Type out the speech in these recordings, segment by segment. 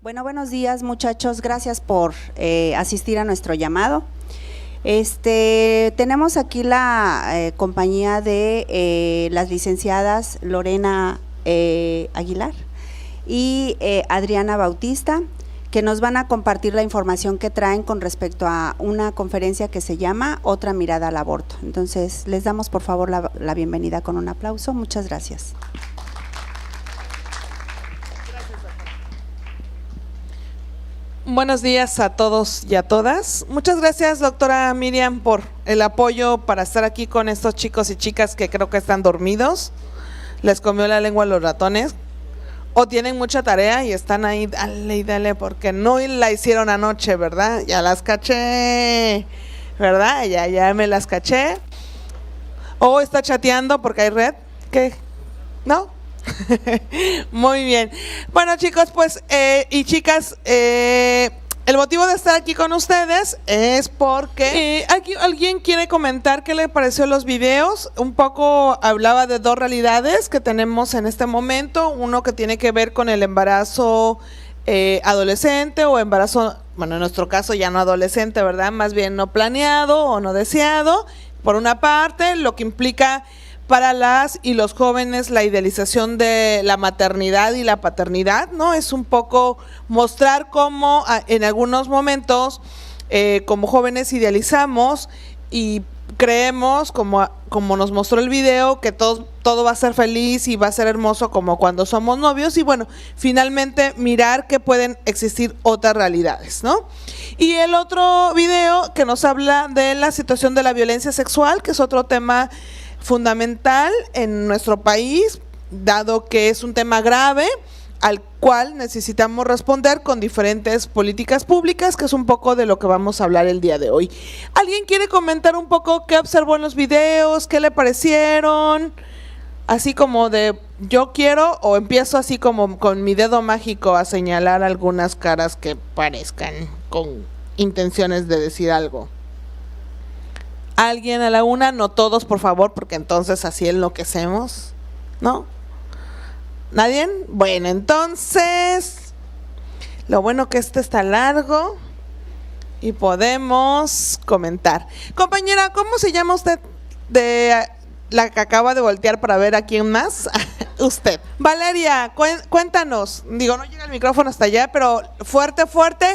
Bueno, buenos días muchachos, gracias por asistir a nuestro llamado. Tenemos aquí la compañía de las licenciadas Lorena Aguilar y Adriana Bautista, que nos van a compartir la información que traen con respecto a una conferencia que se llama Otra mirada al aborto. Entonces, les damos por favor la bienvenida con un aplauso. Muchas gracias. Buenos días a todos y a todas. Muchas gracias, doctora Miriam, por el apoyo para estar aquí con estos chicos y chicas que creo que están dormidos. Les comió la lengua a los ratones o tienen mucha tarea y están ahí, dale y dale, porque no la hicieron anoche, ¿verdad? Ya las caché, ¿verdad? Ya me las caché. O está chateando porque hay red. ¿Qué? ¿No? Muy bien. Bueno, chicos, pues y chicas, el motivo de estar aquí con ustedes es porque aquí alguien quiere comentar qué le pareció los videos. Un poco hablaba de dos realidades que tenemos en este momento, uno que tiene que ver con el embarazo adolescente o embarazo, bueno, en nuestro caso ya no adolescente, ¿verdad? Más bien no planeado o no deseado, por una parte, lo que implica para las y los jóvenes la idealización de la maternidad y la paternidad, ¿no? Es un poco mostrar cómo en algunos momentos como jóvenes idealizamos y creemos, como nos mostró el video, que todo va a ser feliz y va a ser hermoso como cuando somos novios, y bueno, finalmente mirar que pueden existir otras realidades, ¿no? Y el otro video que nos habla de la situación de la violencia sexual, que es otro tema fundamental en nuestro país, dado que es un tema grave al cual necesitamos responder con diferentes políticas públicas, que es un poco de lo que vamos a hablar el día de hoy. ¿Alguien quiere comentar un poco qué observó en los videos, qué le parecieron? Así como de yo quiero, o empiezo así como con mi dedo mágico a señalar algunas caras que parezcan con intenciones de decir algo. ¿Alguien a la una? No todos, por favor, porque entonces así enloquecemos, ¿no? ¿Nadie? Bueno, entonces, lo bueno que está largo y podemos comentar. Compañera, ¿cómo se llama usted de la que acaba de voltear para ver a quién más? Usted. Valeria, cuéntanos. Digo, no llega el micrófono hasta allá, pero fuerte.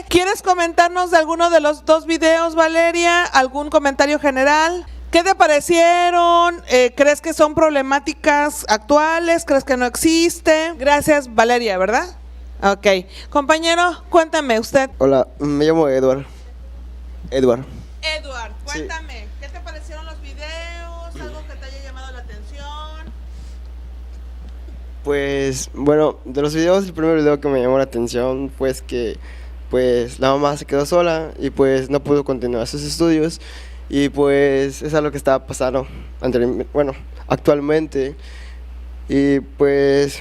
¿Quieres comentarnos de alguno de los dos videos, Valeria? ¿Algún comentario general? ¿Qué te parecieron? ¿Crees que son problemáticas actuales? ¿Crees que no existe? Gracias, Valeria, ¿verdad? Ok. Compañero, cuéntame usted. Hola, me llamo Edward, cuéntame. Sí. ¿Qué te parecieron los videos? ¿Algo que te haya llamado la atención? Pues, bueno, de los videos, el primer video que me llamó la atención fue que pues la mamá se quedó sola y pues no pudo continuar sus estudios, y pues es algo que estaba pasando actualmente. Y pues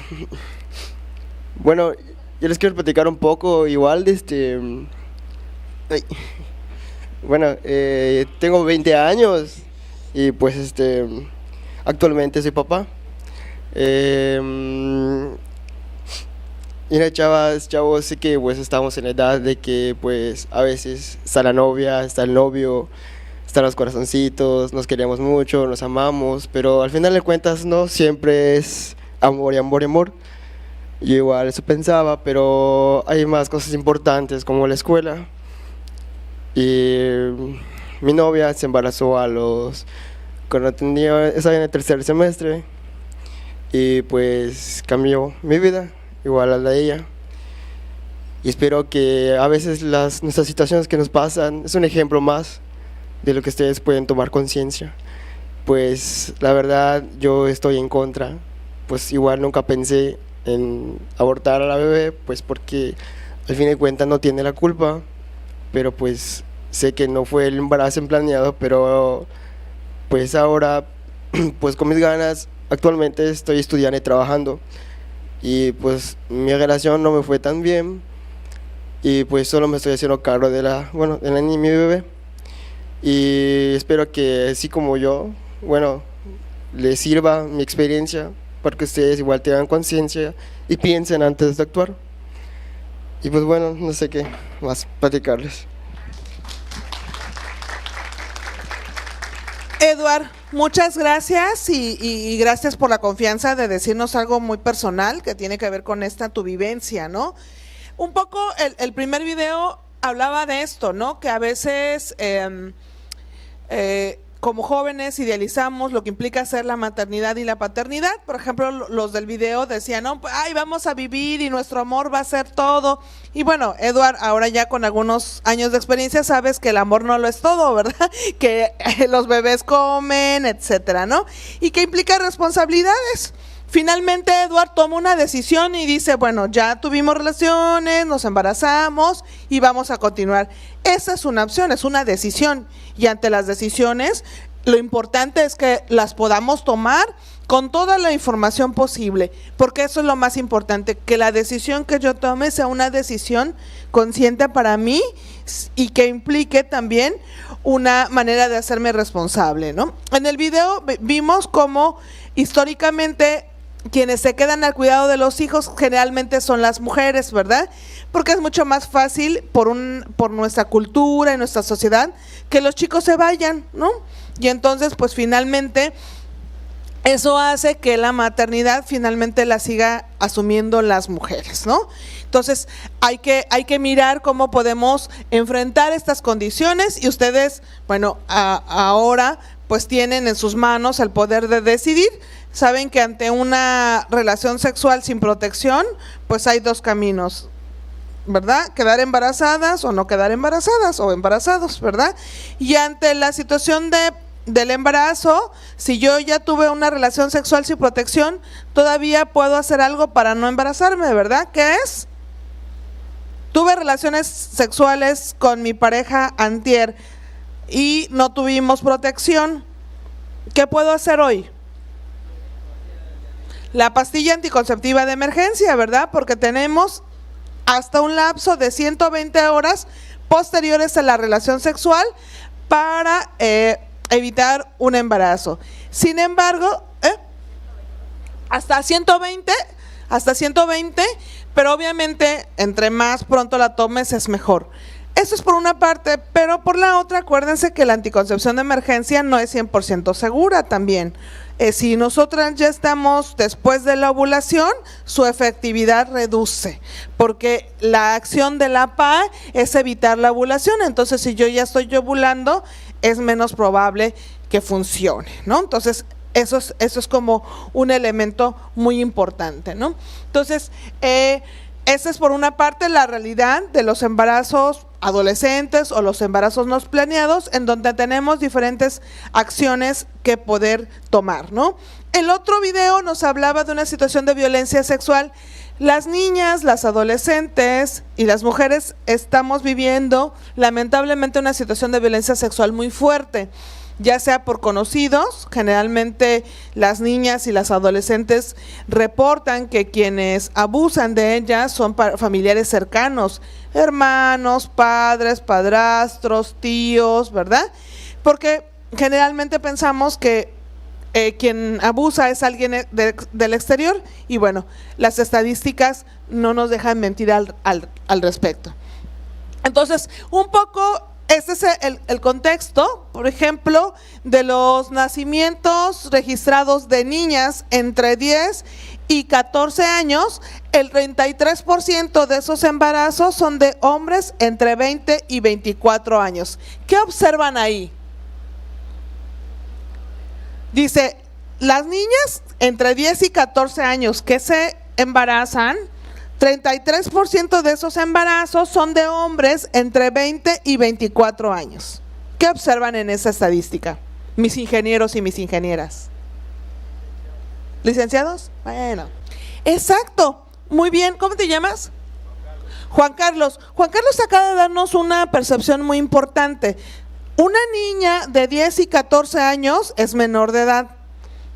bueno, yo les quiero platicar un poco igual de tengo 20 años y pues actualmente soy papá. Y chavos, sí que pues estamos en edad de que pues a veces está la novia, está el novio, están los corazoncitos, nos queremos mucho, nos amamos, pero al final de cuentas no siempre es amor y amor y amor. Yo igual eso pensaba, pero hay más cosas importantes como la escuela. Y mi novia se embarazó cuando estaba en el tercer semestre, y pues cambió mi vida, igual a la de ella. Y espero que a veces nuestras situaciones que nos pasan es un ejemplo más de lo que ustedes pueden tomar conciencia. Pues la verdad yo estoy en contra, pues igual nunca pensé en abortar a la bebé, pues porque al fin de cuentas no tiene la culpa, pero pues sé que no fue el embarazo planeado, pero pues ahora pues con mis ganas, actualmente estoy estudiando y trabajando, y pues mi relación no me fue tan bien, y pues solo me estoy haciendo cargo de mi bebé, y espero que así como yo, les sirva mi experiencia para que ustedes igual tengan conciencia y piensen antes de actuar. Y pues bueno, no sé qué más platicarles. Eduard, muchas gracias y gracias por la confianza de decirnos algo muy personal que tiene que ver con esta tu vivencia, ¿no? Un poco el primer video hablaba de esto, ¿no? Que a veces como jóvenes idealizamos lo que implica ser la maternidad y la paternidad. Por ejemplo, los del video decían, no, pues, ay, vamos a vivir y nuestro amor va a ser todo. Y bueno, Eduard, ahora ya con algunos años de experiencia sabes que el amor no lo es todo, ¿verdad? Que los bebés comen, etcétera, ¿no? Y que implica responsabilidades. Finalmente, Eduard toma una decisión y dice, bueno, ya tuvimos relaciones, nos embarazamos y vamos a continuar. Esa es una opción, es una decisión. Y ante las decisiones, lo importante es que las podamos tomar con toda la información posible, porque eso es lo más importante, que la decisión que yo tome sea una decisión consciente para mí y que implique también una manera de hacerme responsable, ¿no? En el video vimos cómo históricamente quienes se quedan al cuidado de los hijos generalmente son las mujeres, ¿verdad? Porque es mucho más fácil por nuestra cultura y nuestra sociedad que los chicos se vayan, ¿no? Y entonces, pues finalmente, eso hace que la maternidad finalmente la siga asumiendo las mujeres, ¿no? Entonces, hay que mirar cómo podemos enfrentar estas condiciones y ustedes, bueno, ahora pues tienen en sus manos el poder de decidir. Saben que ante una relación sexual sin protección, pues hay dos caminos, ¿verdad? Quedar embarazadas o no quedar embarazadas o embarazados, ¿verdad? Y ante la situación del embarazo, si yo ya tuve una relación sexual sin protección, todavía puedo hacer algo para no embarazarme, ¿verdad? ¿Qué es? Tuve relaciones sexuales con mi pareja antier y no tuvimos protección. ¿Qué puedo hacer hoy? La pastilla anticonceptiva de emergencia, ¿verdad? Porque tenemos hasta un lapso de 120 horas posteriores a la relación sexual para evitar un embarazo. Sin embargo, hasta 120, pero obviamente entre más pronto la tomes es mejor. Eso es por una parte, pero por la otra, acuérdense que la anticoncepción de emergencia no es 100% segura también. Si nosotras ya estamos después de la ovulación, su efectividad reduce, porque la acción de la PA es evitar la ovulación. Entonces, si yo ya estoy ovulando, es menos probable que funcione, ¿no? Entonces, eso es como un elemento muy importante, ¿no? Entonces, esa es por una parte la realidad de los embarazos adolescentes o los embarazos no planeados, en donde tenemos diferentes acciones que poder tomar, ¿no? El otro video nos hablaba de una situación de violencia sexual. Las niñas, las adolescentes y las mujeres estamos viviendo lamentablemente una situación de violencia sexual muy fuerte, ya sea por conocidos. Generalmente las niñas y las adolescentes reportan que quienes abusan de ellas son familiares cercanos, hermanos, padres, padrastros, tíos, ¿verdad? Porque generalmente pensamos que quien abusa es alguien del exterior y bueno, las estadísticas no nos dejan mentir al respecto. Entonces, un poco este es el contexto, por ejemplo, de los nacimientos registrados de niñas entre 10 y 14 años, el 33% de esos embarazos son de hombres entre 20 y 24 años. ¿Qué observan ahí? Dice, las niñas entre 10 y 14 años que se embarazan, 33% de esos embarazos son de hombres entre 20 y 24 años. ¿Qué observan en esa estadística? Mis ingenieros y mis ingenieras. ¿Licenciados? Bueno, exacto, muy bien. ¿Cómo te llamas? Juan Carlos. Juan Carlos acaba de darnos una percepción muy importante. Una niña de 10 y 14 años es menor de edad.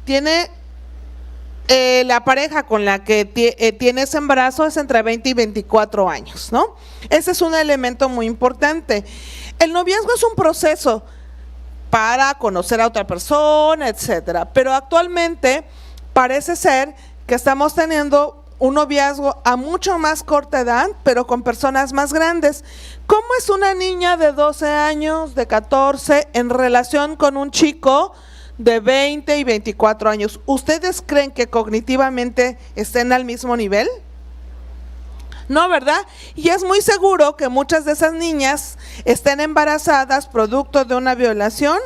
Tiene la pareja con la que tiene ese embarazo es entre 20 y 24 años, ¿no? Ese es un elemento muy importante. El noviazgo es un proceso para conocer a otra persona, etcétera, pero actualmente parece ser que estamos teniendo un noviazgo a mucho más corta edad, pero con personas más grandes. ¿Cómo es una niña de 12 años, de 14, en relación con un chico de 20 y 24 años? ¿Ustedes creen que cognitivamente estén al mismo nivel? No, ¿verdad? Y es muy seguro que muchas de esas niñas estén embarazadas producto de una violación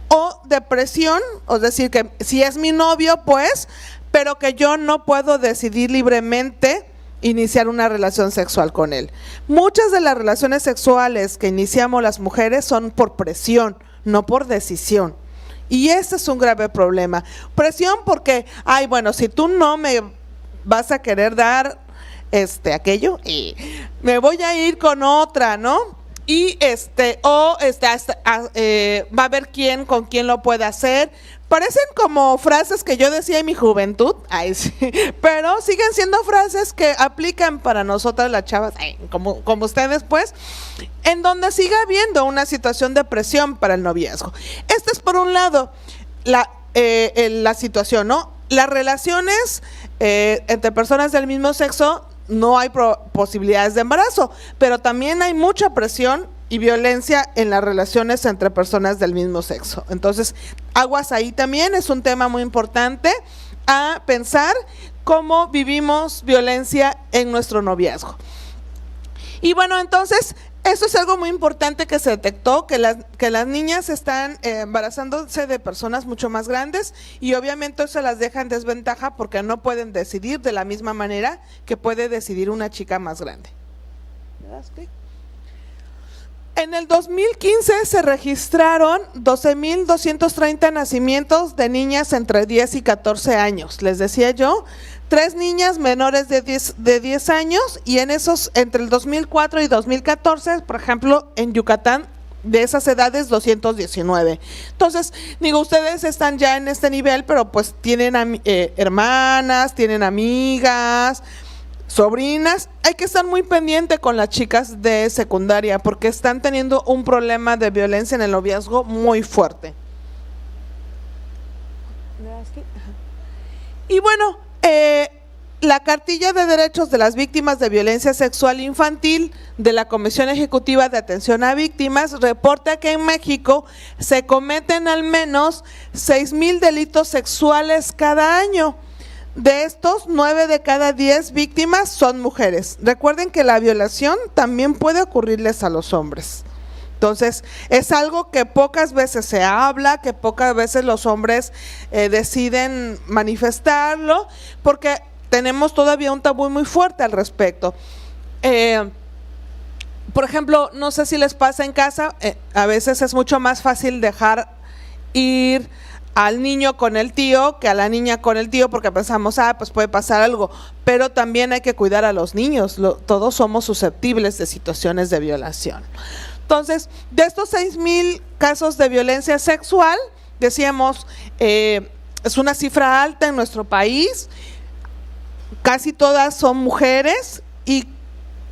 o depresión, es decir, que si es mi novio, pues, pero que yo no puedo decidir libremente iniciar una relación sexual con él. Muchas de las relaciones sexuales que iniciamos las mujeres son por presión, no por decisión. Y ese es un grave problema. Presión porque, ay, bueno, si tú no me vas a querer dar aquello, me voy a ir con otra, ¿no? Y va a ver con quién lo puede hacer. Parecen como frases que yo decía en mi juventud, ay, sí, pero siguen siendo frases que aplican para nosotras las chavas, como ustedes, pues, en donde sigue habiendo una situación de presión para el noviazgo. Esta es por un lado la situación, ¿no? Las relaciones entre personas del mismo sexo, no hay posibilidades de embarazo, pero también hay mucha presión y violencia en las relaciones entre personas del mismo sexo. Entonces, aguas ahí también, es un tema muy importante a pensar cómo vivimos violencia en nuestro noviazgo. Y bueno, entonces, eso es algo muy importante que se detectó, que las niñas están embarazándose de personas mucho más grandes y obviamente eso las deja en desventaja porque no pueden decidir de la misma manera que puede decidir una chica más grande. En el 2015 se registraron 12,230 nacimientos de niñas entre 10 y 14 años, les decía yo, 3 niñas menores de 10 años y en esos, entre el 2004 y 2014, por ejemplo, en Yucatán, de esas edades 219. Entonces, digo, ustedes están ya en este nivel, pero pues tienen hermanas, tienen amigas, sobrinas. Hay que estar muy pendiente con las chicas de secundaria porque están teniendo un problema de violencia en el noviazgo muy fuerte. Y bueno, la Cartilla de Derechos de las Víctimas de Violencia Sexual Infantil de la Comisión Ejecutiva de Atención a Víctimas reporta que en México se cometen al menos 6,000 delitos sexuales cada año. De estos, 9 de cada 10 víctimas son mujeres. Recuerden que la violación también puede ocurrirles a los hombres. Entonces, es algo que pocas veces se habla, que pocas veces los hombres deciden manifestarlo, porque tenemos todavía un tabú muy fuerte al respecto. Por ejemplo, no sé si les pasa en casa, a veces es mucho más fácil dejar ir al niño con el tío que a la niña con el tío porque pensamos, pues puede pasar algo, pero también hay que cuidar a los niños, todos somos susceptibles de situaciones de violación. Entonces, de estos 6,000 casos de violencia sexual, decíamos, es una cifra alta en nuestro país, casi todas son mujeres y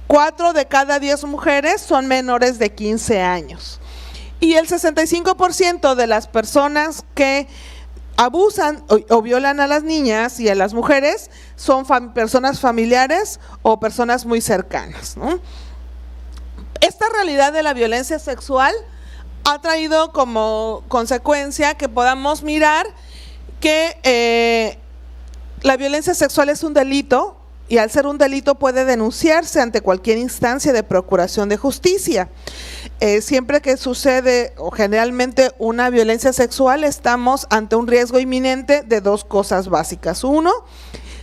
4 de cada 10 mujeres son menores de 15 años. Y el 65% de las personas que abusan o violan a las niñas y a las mujeres son personas familiares o personas muy cercanas, ¿no? Esta realidad de la violencia sexual ha traído como consecuencia que podamos mirar que la violencia sexual es un delito y al ser un delito puede denunciarse ante cualquier instancia de procuración de justicia. Siempre que sucede o generalmente una violencia sexual estamos ante un riesgo inminente de 2 cosas básicas. 1,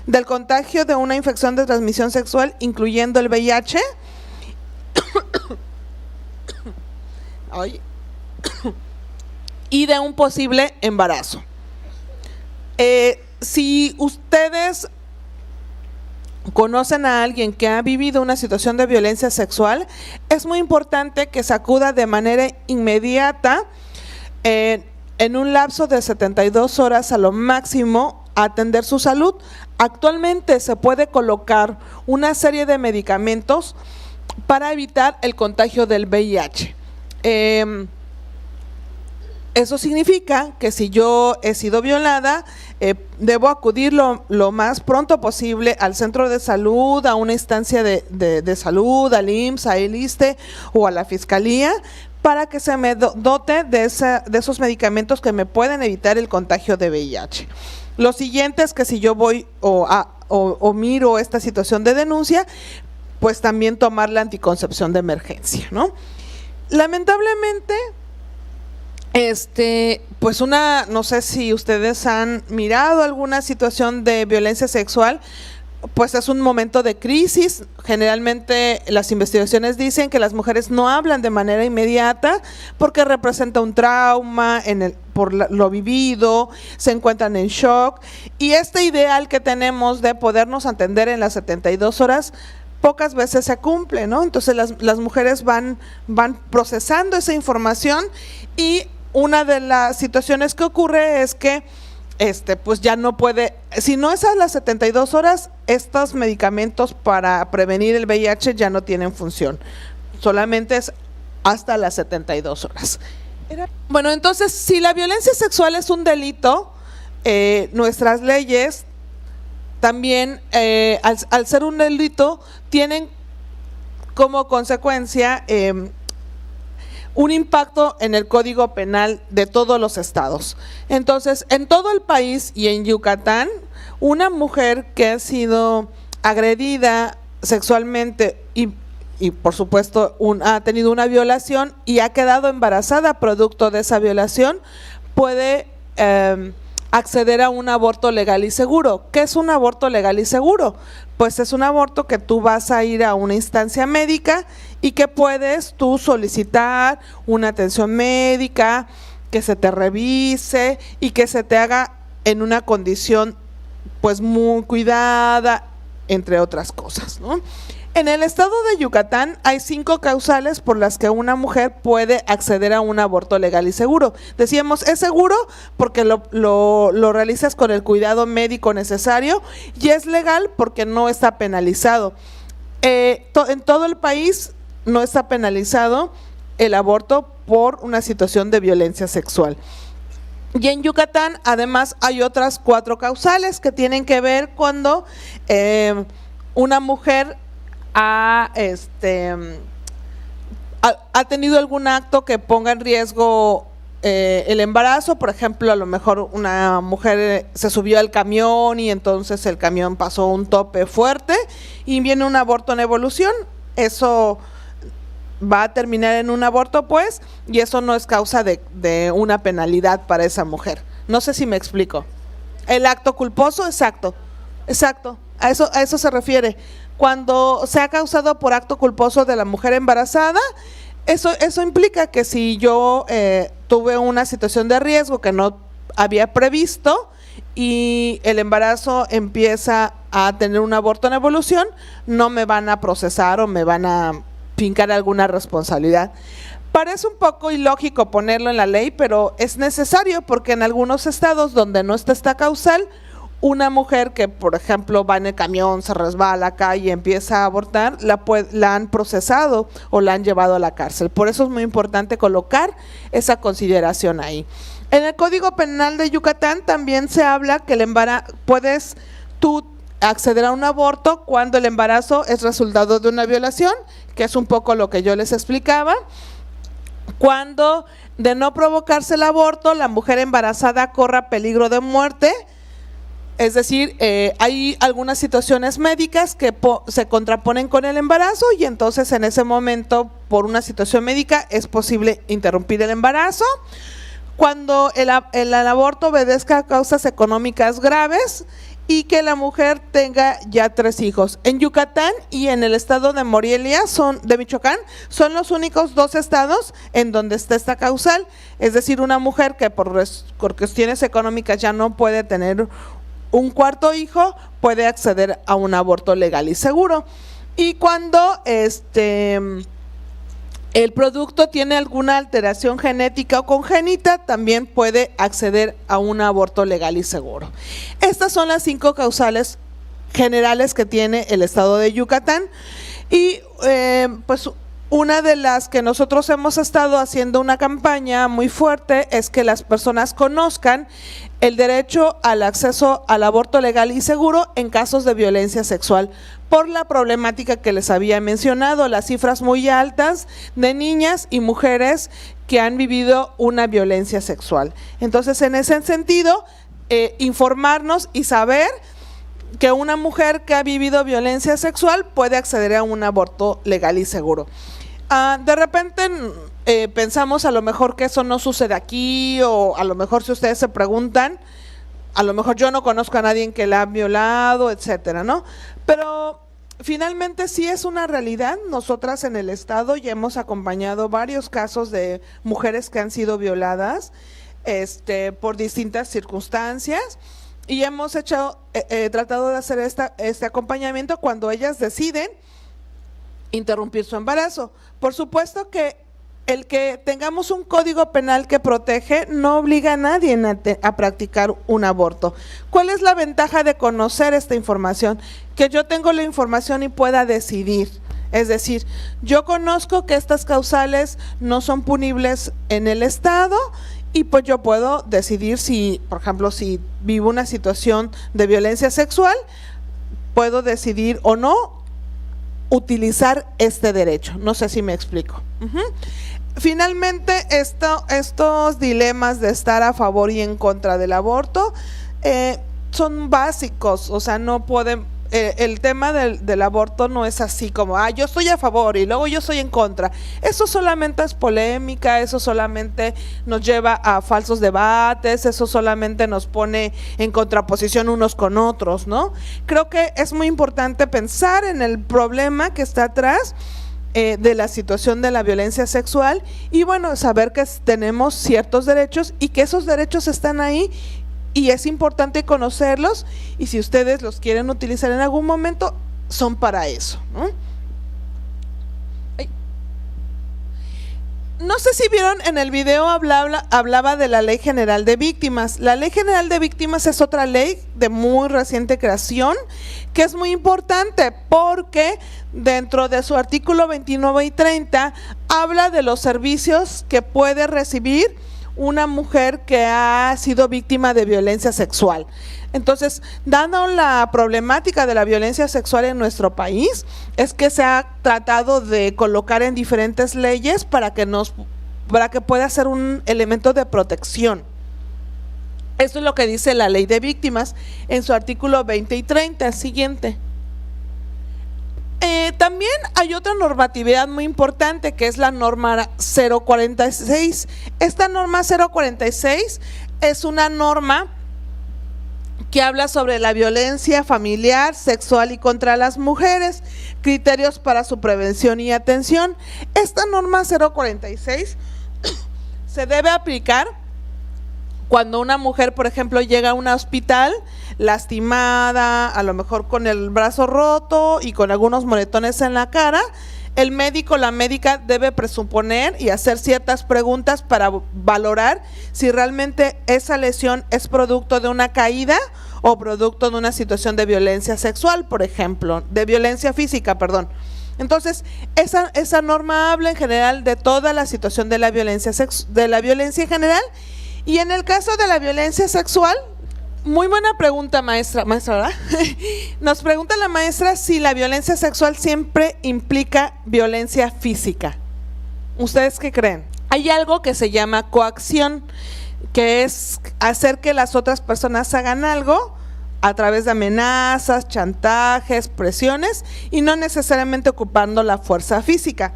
del contagio de una infección de transmisión sexual incluyendo el VIH y de un posible embarazo. Si ustedes conocen a alguien que ha vivido una situación de violencia sexual, es muy importante que se acuda de manera inmediata, en un lapso de 72 horas a lo máximo, a atender su salud. Actualmente se puede colocar una serie de medicamentos para evitar el contagio del VIH. Eso significa que si yo he sido violada, debo acudir lo más pronto posible al centro de salud, a una instancia de salud, al IMSS, a el ISSSTE o a la Fiscalía, para que se me dote de esos medicamentos que me pueden evitar el contagio de VIH. Lo siguiente es que si yo voy o miro esta situación de denuncia, pues también tomar la anticoncepción de emergencia, ¿no? Lamentablemente, pues no sé si ustedes han mirado alguna situación de violencia sexual, pues es un momento de crisis. Generalmente las investigaciones dicen que las mujeres no hablan de manera inmediata porque representa un trauma por lo vivido, se encuentran en shock, y este ideal que tenemos de podernos atender en las 72 horas pocas veces se cumple, ¿no? Entonces las mujeres van procesando esa información, y una de las situaciones que ocurre es que pues ya no puede, si no es a las 72 horas, estos medicamentos para prevenir el VIH ya no tienen función, solamente es hasta las 72 horas. Bueno, entonces, si la violencia sexual es un delito, nuestras leyes también, al ser un delito, tienen como consecuencia un impacto en el Código Penal de todos los estados. Entonces, en todo el país y en Yucatán, una mujer que ha sido agredida sexualmente y por supuesto ha tenido una violación y ha quedado embarazada producto de esa violación, puede acceder a un aborto legal y seguro. ¿Qué es un aborto legal y seguro? Pues es un aborto que tú vas a ir a una instancia médica y que puedes tú solicitar una atención médica, que se te revise y que se te haga en una condición pues muy cuidada, entre otras cosas, ¿no? En el estado de Yucatán hay 5 causales por las que una mujer puede acceder a un aborto legal y seguro. Decíamos, es seguro porque lo realizas con el cuidado médico necesario, y es legal porque no está penalizado. En todo el país no está penalizado el aborto por una situación de violencia sexual. Y en Yucatán además hay otras 4 causales que tienen que ver cuando una mujer ha tenido algún acto que ponga en riesgo el embarazo. Por ejemplo, a lo mejor una mujer se subió al camión y entonces el camión pasó un tope fuerte y viene un aborto en evolución. Eso va a terminar en un aborto, pues, y eso no es causa de una penalidad para esa mujer. No sé si me explico. El acto culposo, exacto, a eso se refiere. Cuando se ha causado por acto culposo de la mujer embarazada, eso implica que si yo tuve una situación de riesgo que no había previsto y el embarazo empieza a tener un aborto en evolución, no me van a procesar o me van a fincar alguna responsabilidad. Parece un poco ilógico ponerlo en la ley, pero es necesario porque en algunos estados donde no está esta causal, una mujer que, por ejemplo, va en el camión, se resbala acá y empieza a abortar, la han procesado o la han llevado a la cárcel. Por eso es muy importante colocar esa consideración ahí. En el Código Penal de Yucatán también se habla que puedes tú acceder a un aborto cuando el embarazo es resultado de una violación, que es un poco lo que yo les explicaba. Cuando, de no provocarse el aborto, la mujer embarazada corra peligro de muerte. Es decir, hay algunas situaciones médicas que se contraponen con el embarazo y entonces en ese momento, por una situación médica, es posible interrumpir el embarazo. Cuando el aborto obedezca a causas económicas graves y que la mujer tenga ya 3 hijos. En Yucatán y en el estado de Morelia, de Michoacán, son los únicos 2 estados en donde está esta causal. Es decir, una mujer que por cuestiones económicas ya no puede tener un 4.º hijo, puede acceder a un aborto legal y seguro. Y cuando el producto tiene alguna alteración genética o congénita, también puede acceder a un aborto legal y seguro. Estas son las 5 causales generales que tiene el estado de Yucatán. Y pues Una de las que nosotros hemos estado haciendo una campaña muy fuerte es que las personas conozcan el derecho al acceso al aborto legal y seguro en casos de violencia sexual, por la problemática que les había mencionado, las cifras muy altas de niñas y mujeres que han vivido una violencia sexual. Entonces, en ese sentido, informarnos y saber que una mujer que ha vivido violencia sexual puede acceder a un aborto legal y seguro. De repente pensamos a lo mejor que eso no sucede aquí, o a lo mejor si ustedes se preguntan, a lo mejor yo no conozco a nadie que la ha violado, etcétera, ¿no? Pero finalmente sí es una realidad. Nosotras en el estado ya hemos acompañado varios casos de mujeres que han sido violadas por distintas circunstancias, y hemos tratado de hacer este acompañamiento cuando ellas deciden interrumpir su embarazo. Por supuesto que el que tengamos un código penal que protege no obliga a nadie a practicar un aborto. ¿Cuál es la ventaja de conocer esta información? Que yo tengo la información y pueda decidir. Es decir, yo conozco que estas causales no son punibles en el estado, y pues yo puedo decidir si, por ejemplo, si vivo una situación de violencia sexual, puedo decidir o no utilizar este derecho. No sé si me explico. Finalmente, estos dilemas de estar a favor y en contra del aborto son básicos, o sea, no pueden… el tema del aborto no es así como, yo estoy a favor y luego yo estoy en contra. Eso solamente es polémica, eso solamente nos lleva a falsos debates, eso solamente nos pone en contraposición unos con otros, ¿no? Creo que es muy importante pensar en el problema que está atrás de la situación de la violencia sexual, y bueno, saber que tenemos ciertos derechos y que esos derechos están ahí, y es importante conocerlos, y si ustedes los quieren utilizar en algún momento, son para eso, ¿no? No sé si vieron en el video, hablaba de la Ley General de Víctimas. La Ley General de Víctimas es otra ley de muy reciente creación, que es muy importante porque dentro de su artículo 29 y 30 habla de los servicios que puede recibir una mujer que ha sido víctima de violencia sexual. Entonces, dando la problemática de la violencia sexual en nuestro país, es que se ha tratado de colocar en diferentes leyes para que pueda ser un elemento de protección. Esto es lo que dice la Ley de Víctimas en su artículo 20 y 30, siguiente. También hay otra normatividad muy importante, que es la norma 046. Esta norma 046 es una norma que habla sobre la violencia familiar, sexual y contra las mujeres, criterios para su prevención y atención. Esta norma 046 se debe aplicar cuando una mujer, por ejemplo, llega a un hospital lastimada, a lo mejor con el brazo roto y con algunos moretones en la cara. El médico, la médica debe presuponer y hacer ciertas preguntas para valorar si realmente esa lesión es producto de una caída o producto de una situación de violencia sexual, por ejemplo, de violencia física, perdón. Entonces, esa norma habla en general de toda la situación de la violencia en general. Y en el caso de la violencia sexual, muy buena pregunta, maestra, ¿verdad? Nos pregunta la maestra si la violencia sexual siempre implica violencia física. ¿Ustedes qué creen? Hay algo que se llama coacción, que es hacer que las otras personas hagan algo a través de amenazas, chantajes, presiones, y no necesariamente ocupando la fuerza física.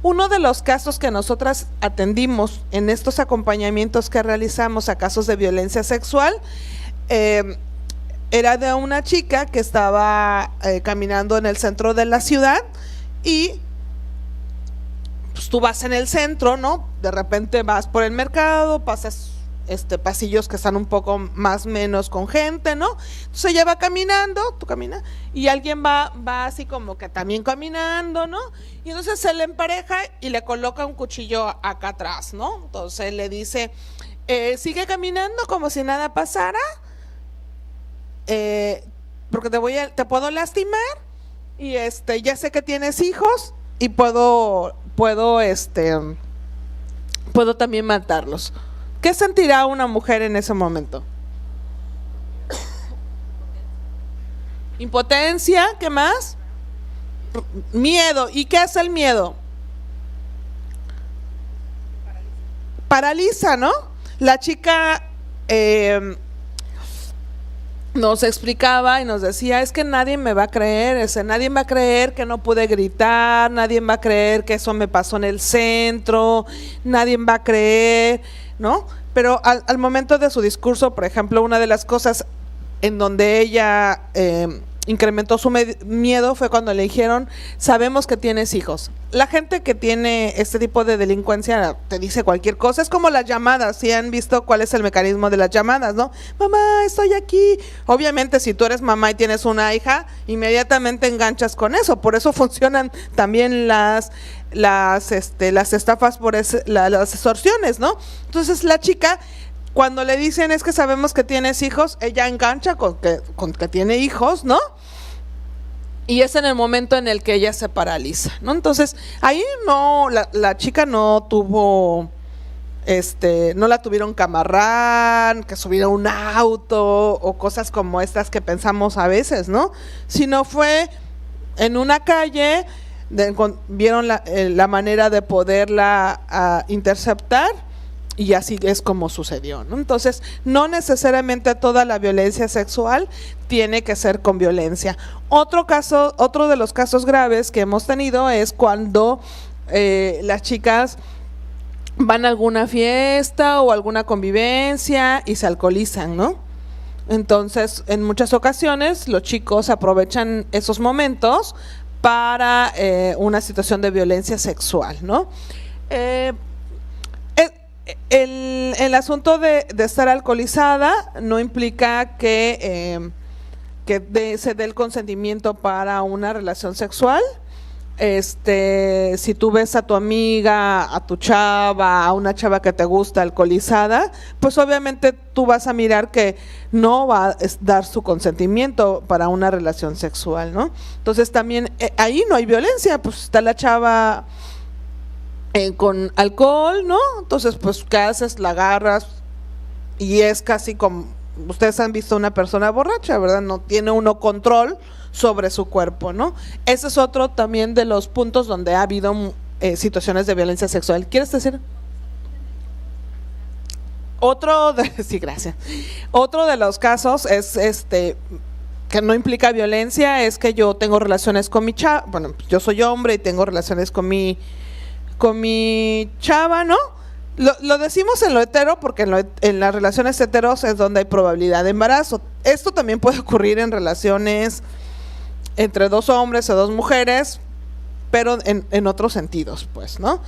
Uno de los casos que nosotras atendimos en estos acompañamientos que realizamos a casos de violencia sexual, era de una chica que estaba caminando en el centro de la ciudad, y pues tú vas en el centro, ¿no? De repente vas por el mercado, pasas pasillos que están un poco más menos con gente, ¿no? Entonces ella va caminando, tú caminas, y alguien va así como que también caminando, ¿no? Y entonces se le empareja y le coloca un cuchillo acá atrás, ¿no? Entonces le dice, sigue caminando como si nada pasara, porque te puedo lastimar, y ya sé que tienes hijos, y puedo también matarlos. ¿Qué sentirá una mujer en ese momento? Impotencia, ¿qué más? Miedo. ¿Y qué hace el miedo? Paraliza, ¿no? La chica nos explicaba y nos decía, es que nadie me va a creer, nadie va a creer que no pude gritar, nadie va a creer que eso me pasó en el centro, nadie va a creer, ¿no? Pero al momento de su discurso, por ejemplo, una de las cosas en donde ella incrementó su miedo fue cuando le dijeron, sabemos que tienes hijos. La gente que tiene este tipo de delincuencia te dice cualquier cosa, es como las llamadas, si han visto cuál es el mecanismo de las llamadas, ¿no? Mamá, estoy aquí. Obviamente si tú eres mamá y tienes una hija, inmediatamente enganchas con eso, por eso funcionan también las estafas las extorsiones, ¿no? Entonces la chica, cuando le dicen es que sabemos que tienes hijos, ella engancha con que tiene hijos, ¿no? Y es en el momento en el que ella se paraliza, ¿no? Entonces, ahí no, la chica no tuvo, no la tuvieron que amarrar, que subir a un auto o cosas como estas que pensamos a veces, ¿no? Sino fue en una calle, vieron la manera de poderla interceptar. Y así es como sucedió, ¿no? Entonces, no necesariamente toda la violencia sexual tiene que ser con violencia. Otro de los casos graves que hemos tenido es cuando las chicas van a alguna fiesta o alguna convivencia y se alcoholizan, ¿no? Entonces, en muchas ocasiones los chicos aprovechan esos momentos para una situación de violencia sexual, ¿no? El asunto de estar alcoholizada no implica que se dé el consentimiento para una relación sexual. Si tú ves a tu amiga, a tu chava, a una chava que te gusta alcoholizada, pues obviamente tú vas a mirar que no va a dar su consentimiento para una relación sexual, ¿no? Entonces también ahí no hay violencia, pues está la chava con alcohol, ¿no? Entonces, pues, ¿qué haces? La agarras y es casi como, ustedes han visto una persona borracha, ¿verdad? No tiene uno control sobre su cuerpo, ¿no? Ese es otro también de los puntos donde ha habido situaciones de violencia sexual. ¿Quieres decir? Sí, gracias. Otro de los casos es que no implica violencia, es que yo tengo relaciones con mi chava, bueno, yo soy hombre y tengo relaciones con mi chava, ¿no? Lo decimos en lo hetero porque en las relaciones heteros es donde hay probabilidad de embarazo. Esto también puede ocurrir en relaciones entre dos hombres o dos mujeres, pero en otros sentidos, pues, ¿no?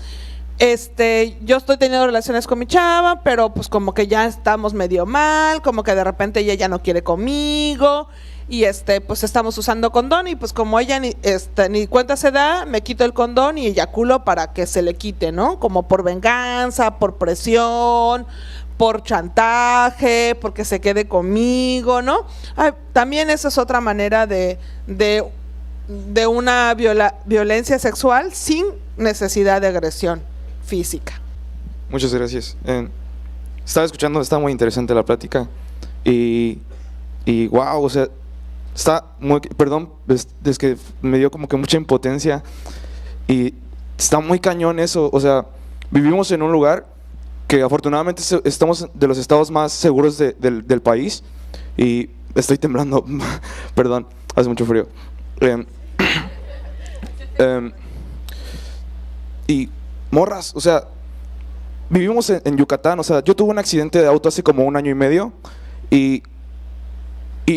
Yo estoy teniendo relaciones con mi chava, pero pues como que ya estamos medio mal, como que de repente ella ya no quiere conmigo. Y pues estamos usando condón y pues como ella ni cuenta se da, me quito el condón y eyaculo para que se le quite, ¿no? Como por venganza, por presión, por chantaje, porque se quede conmigo, ¿no? También esa es otra manera de una violencia sexual sin necesidad de agresión física. Muchas gracias. Estaba escuchando, está muy interesante la plática y wow, o sea, está muy, perdón, es que me dio como que mucha impotencia y está muy cañón eso. O sea, vivimos en un lugar que afortunadamente estamos de los estados más seguros del país y estoy temblando, perdón, hace mucho frío. Y morras, o sea, vivimos en Yucatán. O sea, yo tuve un accidente de auto hace como 1 año y medio y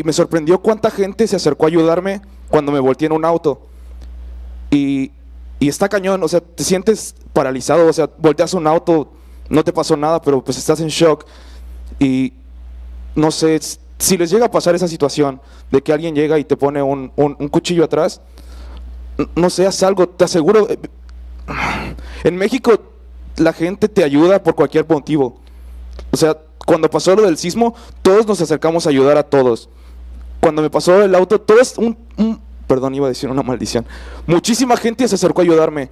me sorprendió cuánta gente se acercó a ayudarme cuando me volteé en un auto. Y está cañón, o sea, te sientes paralizado, o sea, volteas un auto, no te pasó nada, pero pues estás en shock. Y no sé, si les llega a pasar esa situación de que alguien llega y te pone un cuchillo atrás, no sé, haz algo, te aseguro. En México la gente te ayuda por cualquier motivo. O sea, cuando pasó lo del sismo, todos nos acercamos a ayudar a todos. Cuando me pasó el auto, todos, perdón, iba a decir una maldición. Muchísima gente se acercó a ayudarme.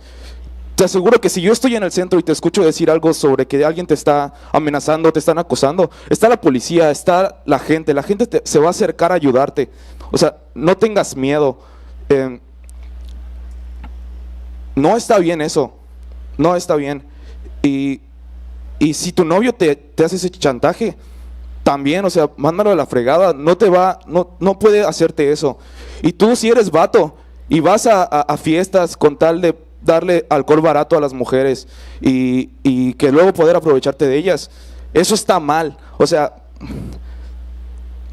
Te aseguro que si yo estoy en el centro y te escucho decir algo sobre que alguien te está amenazando, te están acosando, está la policía, está la gente se va a acercar a ayudarte. O sea, no tengas miedo. No está bien eso, no está bien. Y si tu novio te hace ese chantaje, también, o sea, mándalo a la fregada, no puede hacerte eso. Y tú, si eres vato y vas a fiestas con tal de darle alcohol barato a las mujeres y que luego poder aprovecharte de ellas, eso está mal. O sea,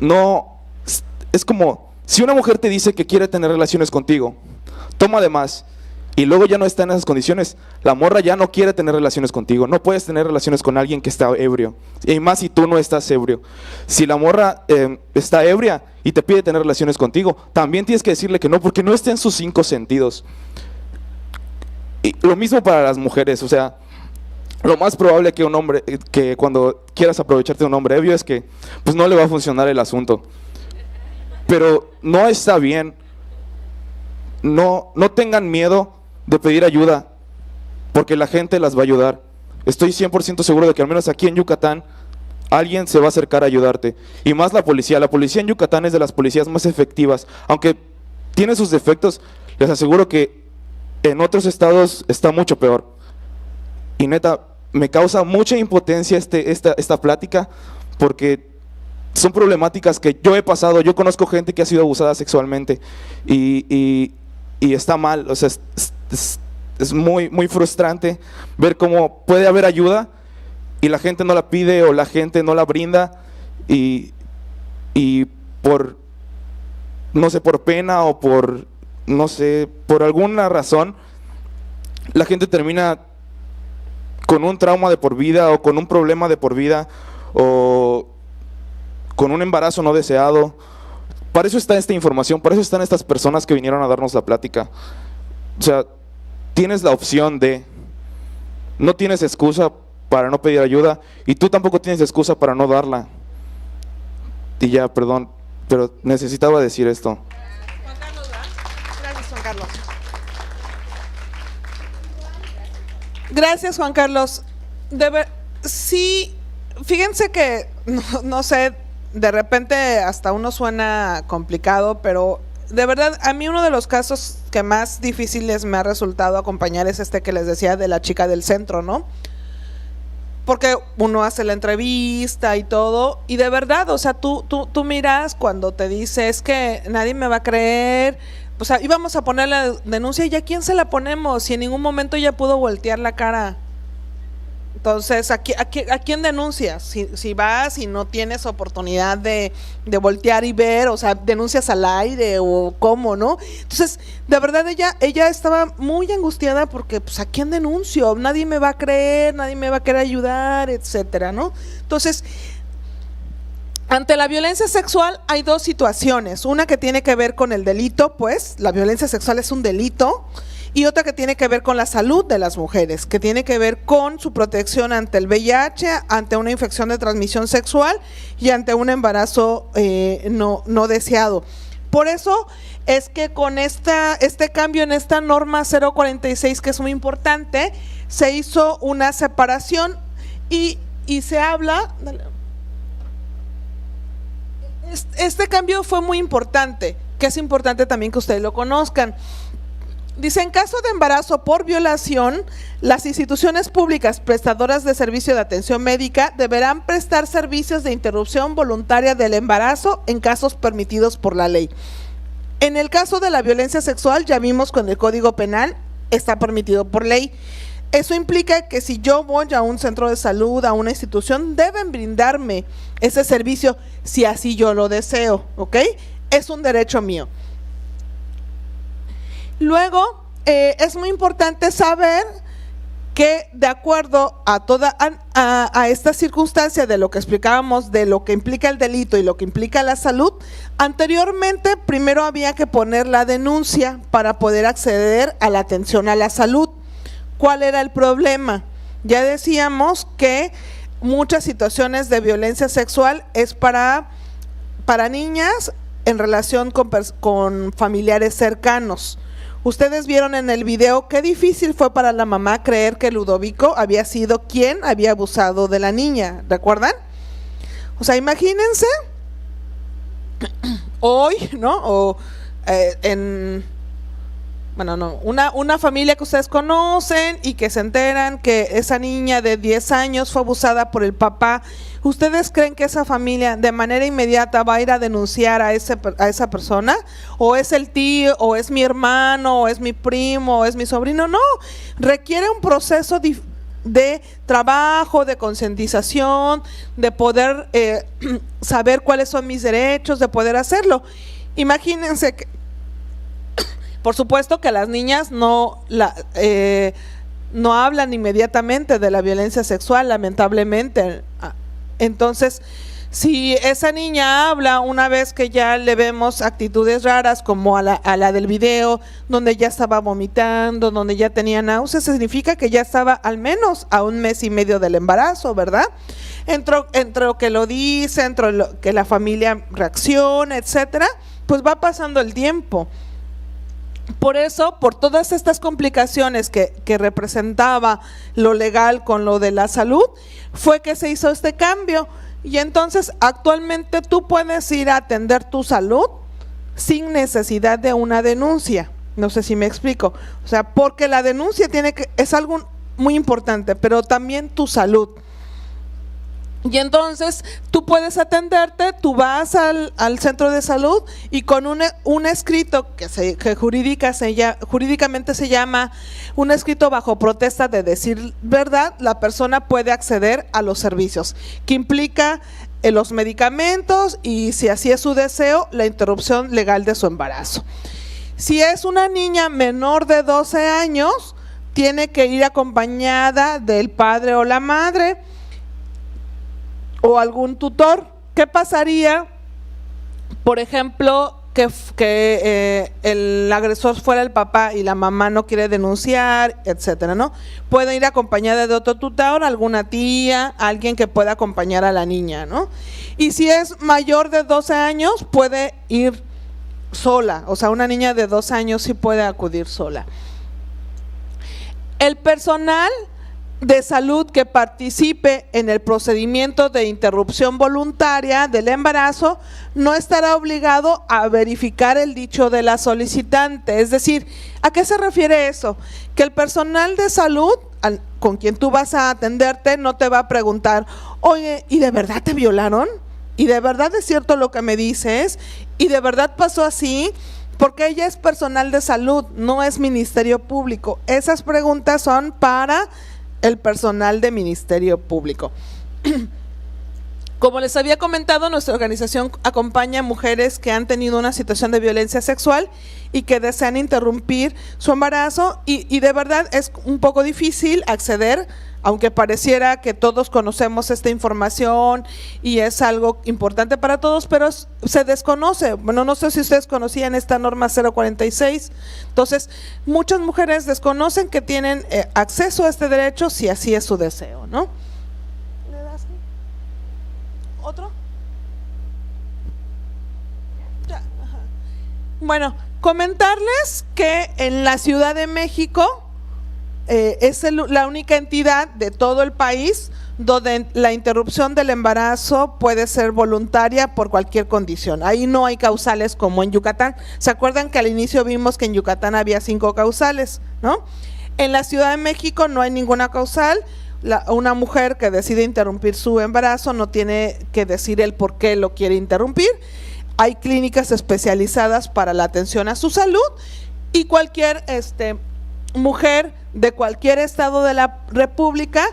no, es como si una mujer te dice que quiere tener relaciones contigo, toma de más, y luego ya no está en esas condiciones, la morra ya no quiere tener relaciones contigo. No puedes tener relaciones con alguien que está ebrio, y más si tú no estás ebrio. Si la morra está ebria y te pide tener relaciones contigo, también tienes que decirle que no, porque no está en sus 5 sentidos. Y lo mismo para las mujeres, o sea, lo más probable que un hombre, que cuando quieras aprovecharte de un hombre ebrio es que pues no le va a funcionar el asunto. Pero no está bien. No tengan miedo de pedir ayuda, porque la gente las va a ayudar. Estoy 100% seguro de que al menos aquí en Yucatán alguien se va a acercar a ayudarte. Y más la policía. La policía en Yucatán es de las policías más efectivas. Aunque tiene sus defectos, les aseguro que en otros estados está mucho peor. Y neta, me causa mucha impotencia esta plática, porque son problemáticas que yo he pasado. Yo conozco gente que ha sido abusada sexualmente y está mal. O sea, es muy, muy frustrante ver cómo puede haber ayuda y la gente no la pide o la gente no la brinda y por, no sé, por pena o por, no sé, por alguna razón, la gente termina con un trauma de por vida o con un problema de por vida o con un embarazo no deseado. Para eso está esta información, para eso están estas personas que vinieron a darnos la plática. O sea, tienes la opción de, no tienes excusa para no pedir ayuda y tú tampoco tienes excusa para no darla. Y ya, perdón, pero necesitaba decir esto. Juan Carlos, ¿verdad? Gracias, Juan Carlos. Gracias, Juan Carlos. Sí, fíjense que, no sé, de repente hasta uno suena complicado, pero de verdad, a mí uno de los casos que más difíciles me ha resultado acompañar es este que les decía de la chica del centro, ¿no? Porque uno hace la entrevista y todo, y de verdad, o sea, tú miras cuando te dice, es que nadie me va a creer, o sea, íbamos a poner la denuncia y ya ¿quién se la ponemos? Si en ningún momento ella pudo voltear la cara. Entonces, ¿a quién denuncias? Si vas y no tienes oportunidad de voltear y ver, o sea, denuncias al aire o cómo, ¿no? Entonces, de verdad ella estaba muy angustiada porque, pues, ¿a quién denuncio? Nadie me va a creer, nadie me va a querer ayudar, etcétera, ¿no? Entonces, ante la violencia sexual hay 2 situaciones. Una que tiene que ver con el delito, pues, la violencia sexual es un delito. Y otra que tiene que ver con la salud de las mujeres, que tiene que ver con su protección ante el VIH, ante una infección de transmisión sexual y ante un embarazo no deseado. Por eso es que con este cambio en esta norma 046, que es muy importante, se hizo una separación y se habla. Este cambio fue muy importante, que es importante también que ustedes lo conozcan. Dice, en caso de embarazo por violación, las instituciones públicas prestadoras de servicio de atención médica deberán prestar servicios de interrupción voluntaria del embarazo en casos permitidos por la ley. En el caso de la violencia sexual, ya vimos con el Código Penal, está permitido por ley. Eso implica que si yo voy a un centro de salud, a una institución, deben brindarme ese servicio si así yo lo deseo, ¿ok? Es un derecho mío. Luego, es muy importante saber que de acuerdo a esta circunstancia de lo que explicábamos, de lo que implica el delito y lo que implica la salud, anteriormente primero había que poner la denuncia para poder acceder a la atención a la salud. ¿Cuál era el problema? Ya decíamos que muchas situaciones de violencia sexual es para niñas en relación con familiares cercanos. Ustedes vieron en el video qué difícil fue para la mamá creer que Ludovico había sido quien había abusado de la niña, ¿recuerdan? O sea, imagínense hoy, ¿no? O una familia que ustedes conocen y que se enteran que esa niña de 10 años fue abusada por el papá. ¿Ustedes creen que esa familia de manera inmediata va a ir a denunciar a esa persona? ¿O es el tío, o es mi hermano, o es mi primo, o es mi sobrino? No, requiere un proceso de trabajo, de concientización, de poder saber cuáles son mis derechos, de poder hacerlo. Imagínense que, por supuesto que las niñas no hablan inmediatamente de la violencia sexual, lamentablemente. Entonces, si esa niña habla una vez que ya le vemos actitudes raras como a la del video, donde ya estaba vomitando, donde ya tenía náuseas, significa que ya estaba al menos a 1 mes y medio del embarazo, ¿verdad? Entre lo que lo dice, entre lo que la familia reacciona, etcétera, pues va pasando el tiempo. Por eso, por todas estas complicaciones que representaba lo legal con lo de la salud, fue que se hizo este cambio. Y entonces, actualmente tú puedes ir a atender tu salud sin necesidad de una denuncia. No sé si me explico. O sea, porque la denuncia es algo muy importante, pero también tu salud. Y entonces tú puedes atenderte, tú vas al centro de salud y con un escrito que jurídicamente se llama un escrito bajo protesta de decir verdad, la persona puede acceder a los servicios, que implica los medicamentos y, si así es su deseo, la interrupción legal de su embarazo. Si es una niña menor de 12 años, tiene que ir acompañada del padre o la madre o algún tutor. ¿Qué pasaría, por ejemplo, que el agresor fuera el papá y la mamá no quiere denunciar, etcétera, ¿no? Puede ir acompañada de otro tutor, alguna tía, alguien que pueda acompañar a la niña, ¿no? Y si es mayor de 12 años, puede ir sola, o sea, una niña de 12 años sí puede acudir sola. El personal de salud que participe en el procedimiento de interrupción voluntaria del embarazo no estará obligado a verificar el dicho de la solicitante. Es decir, ¿a qué se refiere eso? Que el personal de salud con quien tú vas a atenderte no te va a preguntar, oye, ¿y de verdad te violaron? ¿Y de verdad es cierto lo que me dices? ¿Y de verdad pasó así? Porque ella es personal de salud, no es Ministerio Público. Esas preguntas son para el personal de Ministerio Público. Como les había comentado, nuestra organización acompaña a mujeres que han tenido una situación de violencia sexual y que desean interrumpir su embarazo y de verdad es un poco difícil acceder, aunque pareciera que todos conocemos esta información y es algo importante para todos, pero se desconoce. Bueno, no sé si ustedes conocían esta norma 046. Entonces, muchas mujeres desconocen que tienen acceso a este derecho si así es su deseo, ¿no? ¿Le das? ¿Otro? Ya, ajá. Bueno, comentarles que en la Ciudad de México es la única entidad de todo el país donde la interrupción del embarazo puede ser voluntaria por cualquier condición. Ahí no hay causales como en Yucatán. ¿Se acuerdan que al inicio vimos que en Yucatán había 5 causales, ¿no? En la Ciudad de México no hay ninguna causal. Una mujer que decide interrumpir su embarazo no tiene que decir el por qué lo quiere interrumpir. Hay clínicas especializadas para la atención a su salud y cualquier mujer de cualquier estado de la República,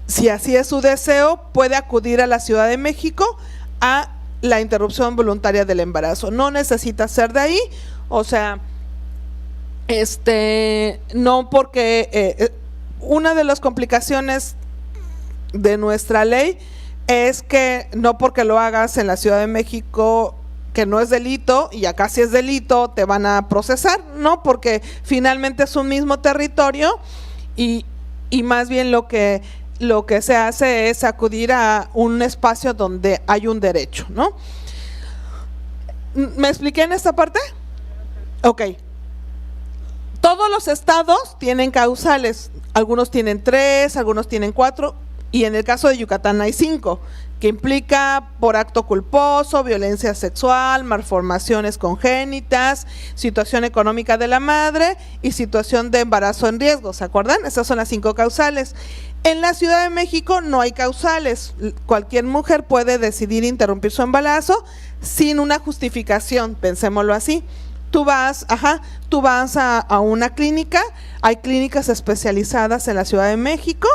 si así es su deseo, puede acudir a la Ciudad de México a la interrupción voluntaria del embarazo. No necesita ser de ahí, o sea, no porque una de las complicaciones de nuestra ley es que no porque lo hagas en la Ciudad de México que no es delito y acá sí es delito, te van a procesar, ¿no? Porque finalmente es un mismo territorio y más bien lo que se hace es acudir a un espacio donde hay un derecho, ¿no? ¿Me expliqué en esta parte? Ok. Todos los estados tienen causales, algunos tienen 3, algunos tienen 4, y en el caso de Yucatán hay 5, que implica por acto culposo, violencia sexual, malformaciones congénitas, situación económica de la madre y situación de embarazo en riesgo, ¿se acuerdan? Esas son las 5 causales. En la Ciudad de México no hay causales, cualquier mujer puede decidir interrumpir su embarazo sin una justificación, pensémoslo así. Tú vas a una clínica, hay clínicas especializadas en la Ciudad de México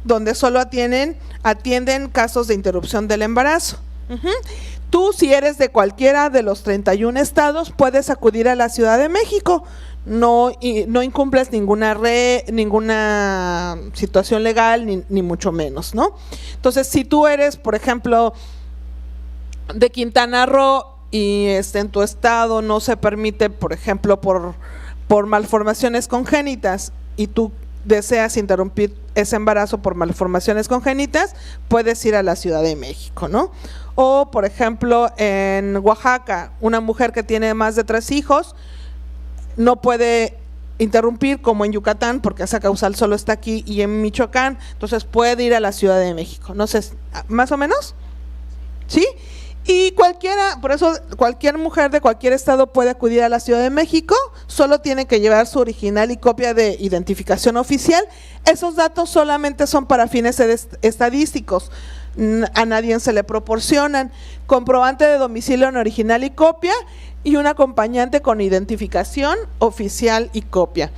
donde solo atienden casos de interrupción del embarazo. Tú, si eres de cualquiera de los 31 estados, puedes acudir a la Ciudad de México. No incumples ninguna situación legal, ni mucho menos, ¿no? Entonces, si tú eres, por ejemplo, de Quintana Roo y en tu estado no se permite, por ejemplo, por malformaciones congénitas, y tú deseas interrumpir ese embarazo por malformaciones congénitas, puedes ir a la Ciudad de México, ¿no? O, por ejemplo, en Oaxaca, una mujer que tiene más de 3 hijos no puede interrumpir, como en Yucatán, porque esa causal solo está aquí, y en Michoacán, entonces puede ir a la Ciudad de México. No sé, ¿más o menos? ¿Sí? Y por eso cualquier mujer de cualquier estado puede acudir a la Ciudad de México, solo tiene que llevar su original y copia de identificación oficial. Esos datos solamente son para fines estadísticos, a nadie se le proporcionan. Comprobante de domicilio en original y copia, y un acompañante con identificación oficial y copia.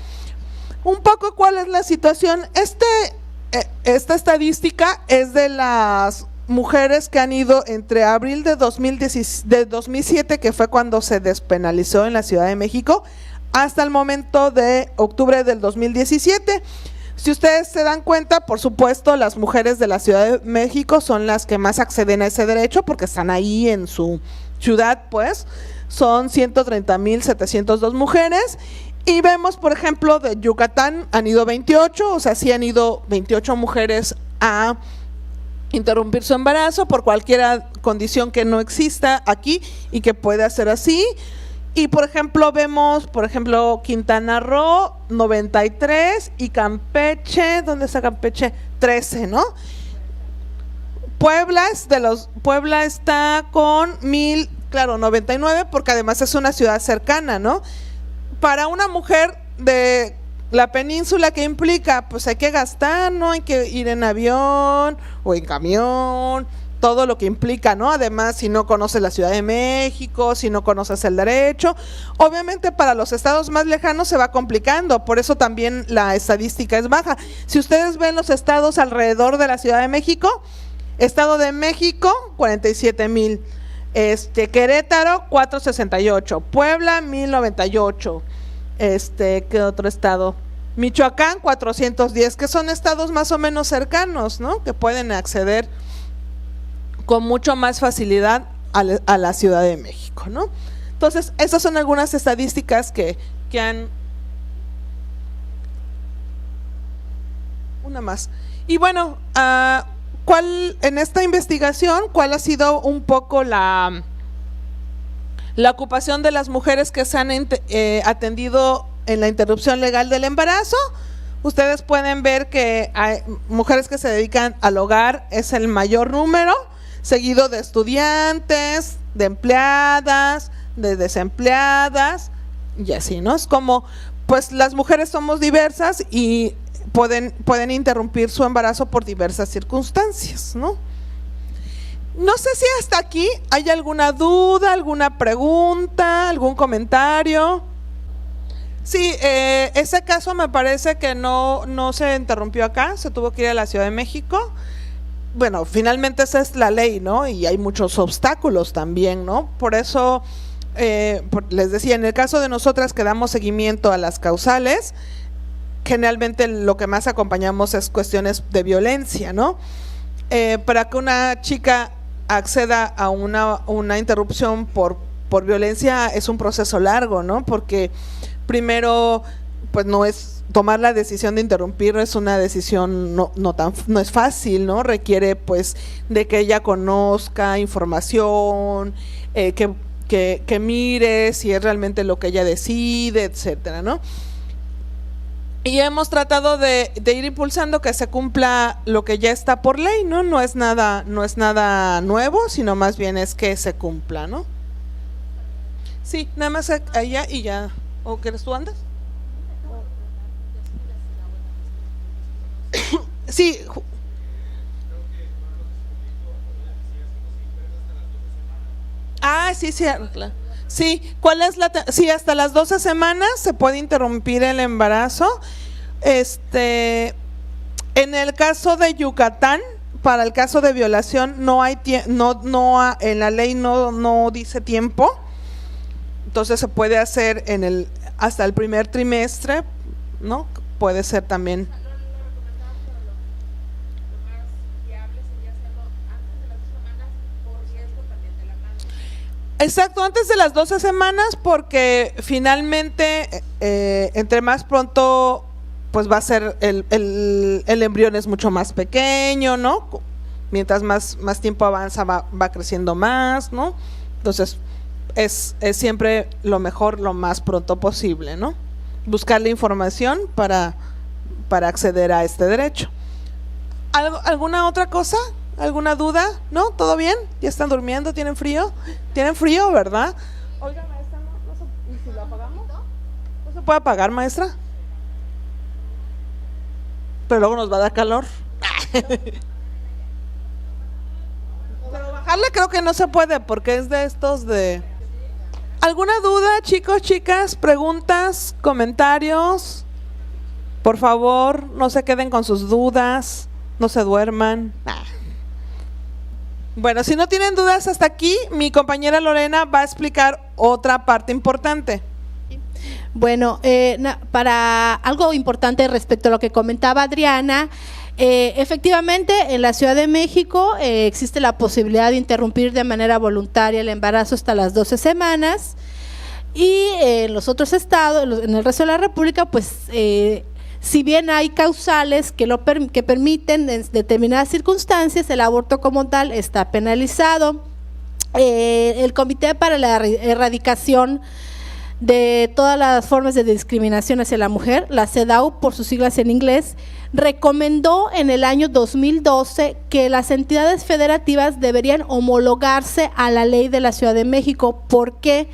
Un poco cuál es la situación. Esta estadística es de las mujeres que han ido entre abril de 2007, que fue cuando se despenalizó en la Ciudad de México, hasta el momento de octubre del 2017. Si ustedes se dan cuenta, por supuesto, las mujeres de la Ciudad de México son las que más acceden a ese derecho, porque están ahí en su ciudad, pues. Son 130,702 mujeres. Y vemos, por ejemplo, de Yucatán han ido 28, o sea, sí han ido 28 mujeres a interrumpir su embarazo por cualquier condición que no exista aquí y que pueda ser así. Y, por ejemplo, vemos, Quintana Roo, 93, y Campeche, ¿dónde está Campeche? 13, ¿no? Puebla está con 99, porque además es una ciudad cercana, ¿no? Para una mujer de la península, ¿qué implica? Pues hay que gastar, ¿no? Hay que ir en avión o en camión, todo lo que implica, ¿no? Además, si no conoces la Ciudad de México, si no conoces el derecho, obviamente para los estados más lejanos se va complicando, por eso también la estadística es baja. Si ustedes ven los estados alrededor de la Ciudad de México, Estado de México, 47,000, Querétaro, 468, Puebla, 1098, ¿qué otro estado? Michoacán, 410, que son estados más o menos cercanos, ¿no? Que pueden acceder con mucho más facilidad a la Ciudad de México, ¿no? Entonces, esas son algunas estadísticas que han... Una más. Y bueno, en esta investigación, ¿cuál ha sido un poco la ocupación de las mujeres que se han atendido en la interrupción legal del embarazo? Ustedes pueden ver que hay mujeres que se dedican al hogar, es el mayor número, seguido de estudiantes, de empleadas, de desempleadas, y así, ¿no? Es como, pues las mujeres somos diversas y pueden interrumpir su embarazo por diversas circunstancias, ¿no? No sé si hasta aquí hay alguna duda, alguna pregunta, algún comentario. Sí, ese caso me parece que no se interrumpió acá, se tuvo que ir a la Ciudad de México. Bueno, finalmente esa es la ley, ¿no? Y hay muchos obstáculos también, ¿no? Por eso, les decía, en el caso de nosotras que damos seguimiento a las causales, generalmente lo que más acompañamos es cuestiones de violencia, ¿no? Para que una chica acceda a una interrupción por violencia es un proceso largo, ¿no? Porque primero, pues no es tomar la decisión de interrumpir, es una decisión no es fácil, ¿no? Requiere pues de que ella conozca información, que que mire si es realmente lo que ella decide, etcétera, ¿no? Y hemos tratado de ir impulsando que se cumpla lo que ya está por ley, ¿no? No es nada nuevo, sino más bien es que se cumpla, ¿no? Sí, nada más allá y ya. ¿O quieres tú antes? Sí. Sí, sí, claro. Sí, ¿cuál es sí, hasta las 12 semanas se puede interrumpir el embarazo. En el caso de Yucatán, para el caso de violación no hay en la ley no dice tiempo. Entonces se puede hacer hasta el primer trimestre, ¿no? Puede ser también. Exacto, antes de las 12 semanas, porque finalmente entre más pronto pues va a ser el embrión es mucho más pequeño, ¿no? Mientras más tiempo avanza va creciendo más, ¿no? Entonces es siempre lo mejor lo más pronto posible, ¿no? Buscar la información para acceder a este derecho. ¿Alguna otra cosa? ¿Alguna duda? ¿No? ¿Todo bien? ¿Ya están durmiendo? ¿Tienen frío? ¿Tienen frío, verdad? Oiga, maestra, ¿y si lo apagamos? ¿No se puede apagar, maestra? Pero luego nos va a dar calor. Pero bajarle creo que no se puede porque es de estos de... ¿Alguna duda, chicos, chicas? ¿Preguntas? ¿Comentarios? Por favor, no se queden con sus dudas, no se duerman. Bueno, si no tienen dudas hasta aquí, mi compañera Lorena va a explicar otra parte importante. Bueno, para algo importante respecto a lo que comentaba Adriana, efectivamente en la Ciudad de México existe la posibilidad de interrumpir de manera voluntaria el embarazo hasta las 12 semanas y en los otros estados, en el resto de la República, pues si bien hay causales que permiten en determinadas circunstancias, el aborto como tal está penalizado. El Comité para la Erradicación de todas las formas de discriminación hacia la mujer, la CEDAW por sus siglas en inglés, recomendó en el año 2012 que las entidades federativas deberían homologarse a la ley de la Ciudad de México. ¿Por qué?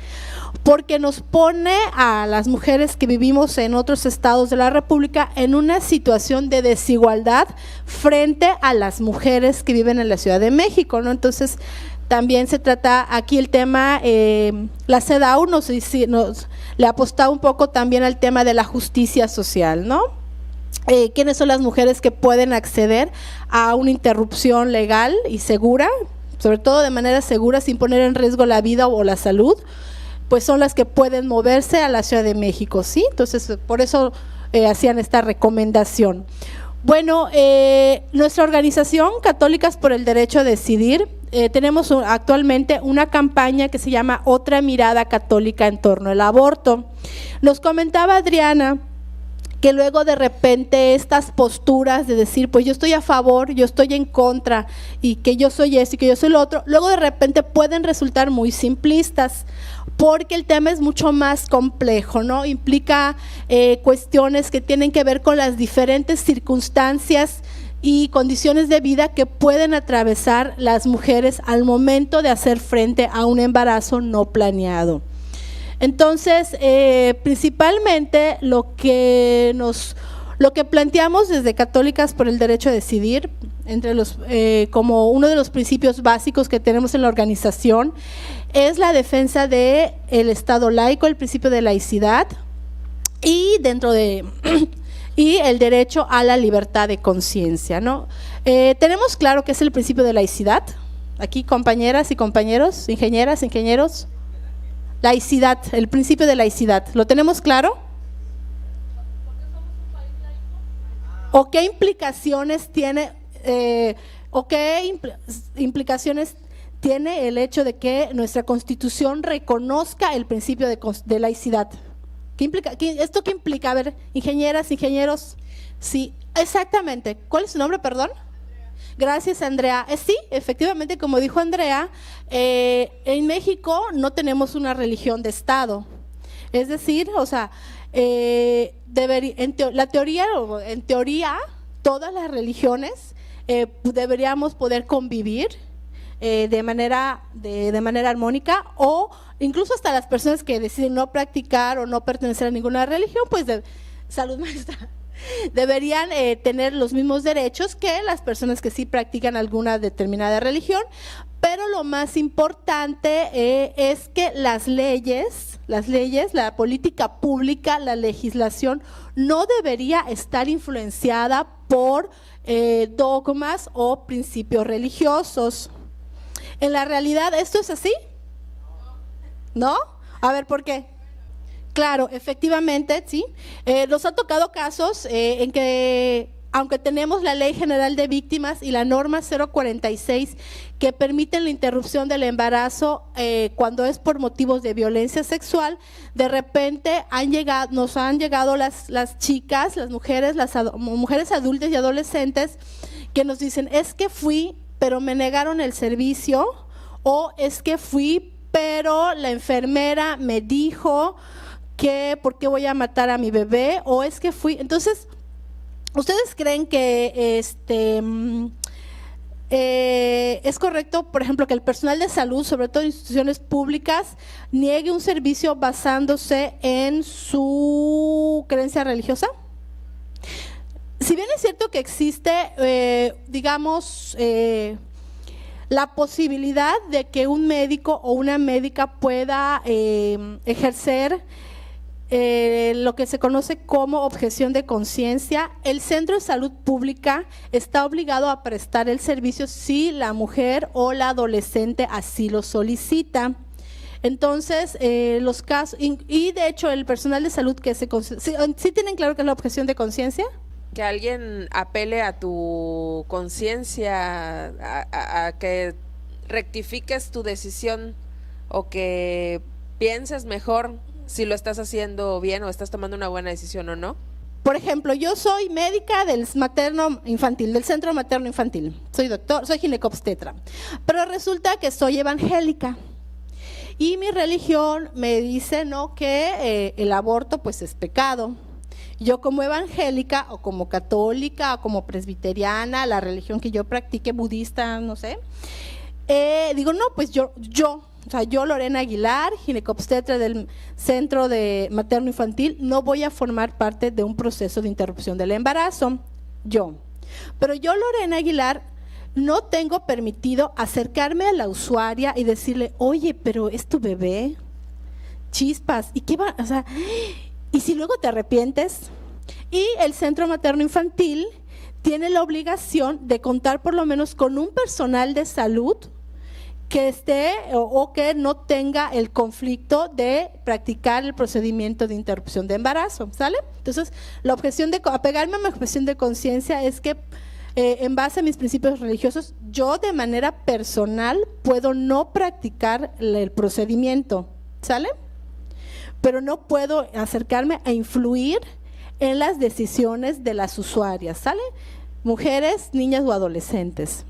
Porque nos pone a las mujeres que vivimos en otros estados de la República en una situación de desigualdad frente a las mujeres que viven en la Ciudad de México, ¿no? Entonces, también se trata aquí el tema, la CEDAW le apostaba un poco también al tema de la justicia social, ¿no? ¿Quiénes son las mujeres que pueden acceder a una interrupción legal y segura, sobre todo de manera segura, sin poner en riesgo la vida o la salud? Pues son las que pueden moverse a la Ciudad de México, ¿sí? Entonces, por eso hacían esta recomendación. Bueno, nuestra organización Católicas por el Derecho a Decidir, tenemos actualmente una campaña que se llama Otra Mirada Católica en torno al aborto. Nos comentaba Adriana que luego de repente estas posturas de decir, pues yo estoy a favor, yo estoy en contra, y que yo soy esto y que yo soy lo otro, luego de repente pueden resultar muy simplistas, porque el tema es mucho más complejo, ¿no? Implica cuestiones que tienen que ver con las diferentes circunstancias y condiciones de vida que pueden atravesar las mujeres al momento de hacer frente a un embarazo no planeado. Entonces, principalmente lo que planteamos desde Católicas por el Derecho a Decidir, como uno de los principios básicos que tenemos en la organización, es la defensa del Estado laico, el principio de laicidad y y el derecho a la libertad de conciencia, ¿no? Tenemos claro qué es el principio de laicidad. Aquí, compañeras y compañeros, ingenieras, ingenieros. Laicidad, el principio de laicidad, ¿lo tenemos claro? ¿O qué implicaciones tiene el hecho de que nuestra Constitución reconozca el principio de laicidad? ¿Esto qué implica? A ver, ingenieras, ingenieros, sí, exactamente. ¿Cuál es su nombre, perdón? Gracias, Andrea. Sí, efectivamente, como dijo Andrea, en México no tenemos una religión de Estado. Es decir, o sea, en teoría, todas las religiones deberíamos poder convivir de manera armónica, o incluso hasta las personas que deciden no practicar o no pertenecer a ninguna religión, pues salud, maestra, deberían tener los mismos derechos que las personas que sí practican alguna determinada religión. Pero lo más importante es que las leyes, la política pública, la legislación no debería estar influenciada por dogmas o principios religiosos. En la realidad, ¿esto es así? ¿No? A ver, ¿por qué? Claro, efectivamente, sí. Nos ha tocado casos en que, aunque tenemos la Ley General de Víctimas y la norma 046 que permiten la interrupción del embarazo cuando es por motivos de violencia sexual, de repente nos han llegado las chicas, las mujeres, mujeres adultas y adolescentes que nos dicen, es que fui, pero me negaron el servicio, o es que fui, pero la enfermera me dijo que por qué voy a matar a mi bebé, o es que fui. Entonces, ¿ustedes creen que es correcto, por ejemplo, que el personal de salud, sobre todo en instituciones públicas, niegue un servicio basándose en su creencia religiosa? Si bien es cierto que existe, la posibilidad de que un médico o una médica pueda ejercer lo que se conoce como objeción de conciencia, el centro de salud pública está obligado a prestar el servicio si la mujer o la adolescente así lo solicita. Entonces, los casos, y de hecho el personal de salud que ¿sí tienen claro qué es la objeción de conciencia? Que alguien apele a tu conciencia, a que rectifiques tu decisión o que pienses mejor si lo estás haciendo bien o estás tomando una buena decisión o no. Por ejemplo, yo soy médica del materno infantil, del centro materno infantil. Soy doctor, soy ginecobstetra. Pero resulta que soy evangélica. Y mi religión me dice, ¿no?, que el aborto pues es pecado. Yo como evangélica o como católica o como presbiteriana, la religión que yo practique, budista, no sé, digo, no, pues yo, Lorena Aguilar, ginecobstetra del Centro de Materno Infantil, no voy a formar parte de un proceso de interrupción del embarazo, Pero yo, Lorena Aguilar, no tengo permitido acercarme a la usuaria y decirle, oye, pero es tu bebé, chispas, ¿y qué va? O sea, ¿y si luego te arrepientes? Y el Centro Materno Infantil tiene la obligación de contar por lo menos con un personal de salud que esté o que no tenga el conflicto de practicar el procedimiento de interrupción de embarazo, ¿sale? Entonces, apegarme a mi objeción de conciencia es que en base a mis principios religiosos, yo de manera personal puedo no practicar el procedimiento, ¿sale? Pero no puedo acercarme a influir en las decisiones de las usuarias, ¿sale? Mujeres, niñas o adolescentes.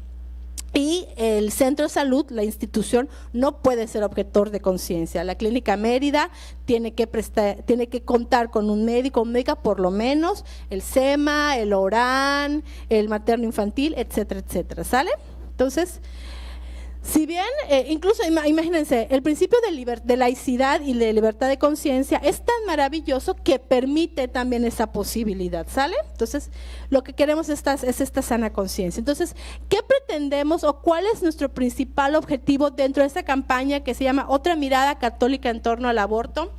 Y el centro de salud, la institución, no puede ser objetor de conciencia. La Clínica Mérida tiene que contar con un médico o médica, por lo menos, el SEMA, el ORAN, el materno infantil, etcétera, etcétera, ¿sale? Entonces, si bien, incluso imagínense, el principio de laicidad y de libertad de conciencia es tan maravilloso que permite también esa posibilidad, ¿sale? Entonces, lo que queremos es esta sana conciencia. Entonces, ¿qué pretendemos o cuál es nuestro principal objetivo dentro de esta campaña que se llama Otra Mirada Católica en torno al aborto?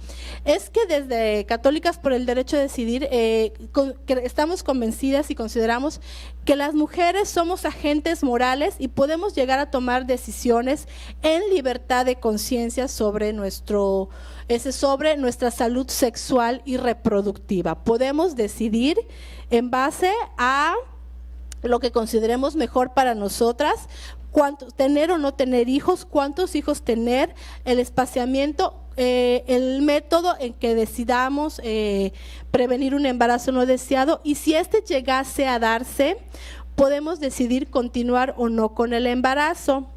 Es que desde Católicas por el Derecho a Decidir que estamos convencidas y consideramos que las mujeres somos agentes morales y podemos llegar a tomar decisiones en libertad de conciencia sobre nuestra salud sexual y reproductiva. Podemos decidir en base a lo que consideremos mejor para nosotras, tener o no tener hijos, cuántos hijos tener, el espaciamiento, el método en que decidamos prevenir un embarazo no deseado, y si este llegase a darse, podemos decidir continuar o no con el embarazo.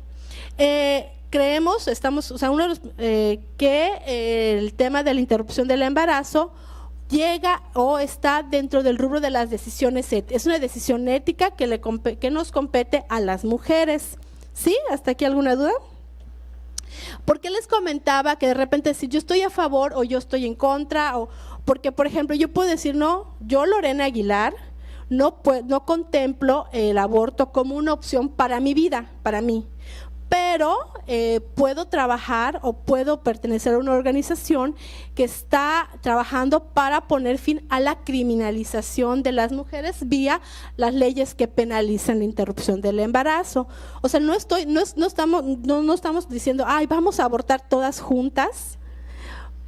Creemos, o sea, que el tema de la interrupción del embarazo llega o está dentro del rubro de las decisiones éticas. Es una decisión ética que nos compete a las mujeres. ¿Sí? ¿Hasta aquí alguna duda? ¿Por qué les comentaba que de repente si yo estoy a favor o yo estoy en contra? O porque, por ejemplo, yo puedo decir, no, yo Lorena Aguilar no contemplo el aborto como una opción para mi vida, para mí. Pero puedo trabajar o puedo pertenecer a una organización que está trabajando para poner fin a la criminalización de las mujeres vía las leyes que penalizan la interrupción del embarazo. O sea, no estamos diciendo, ay, vamos a abortar todas juntas.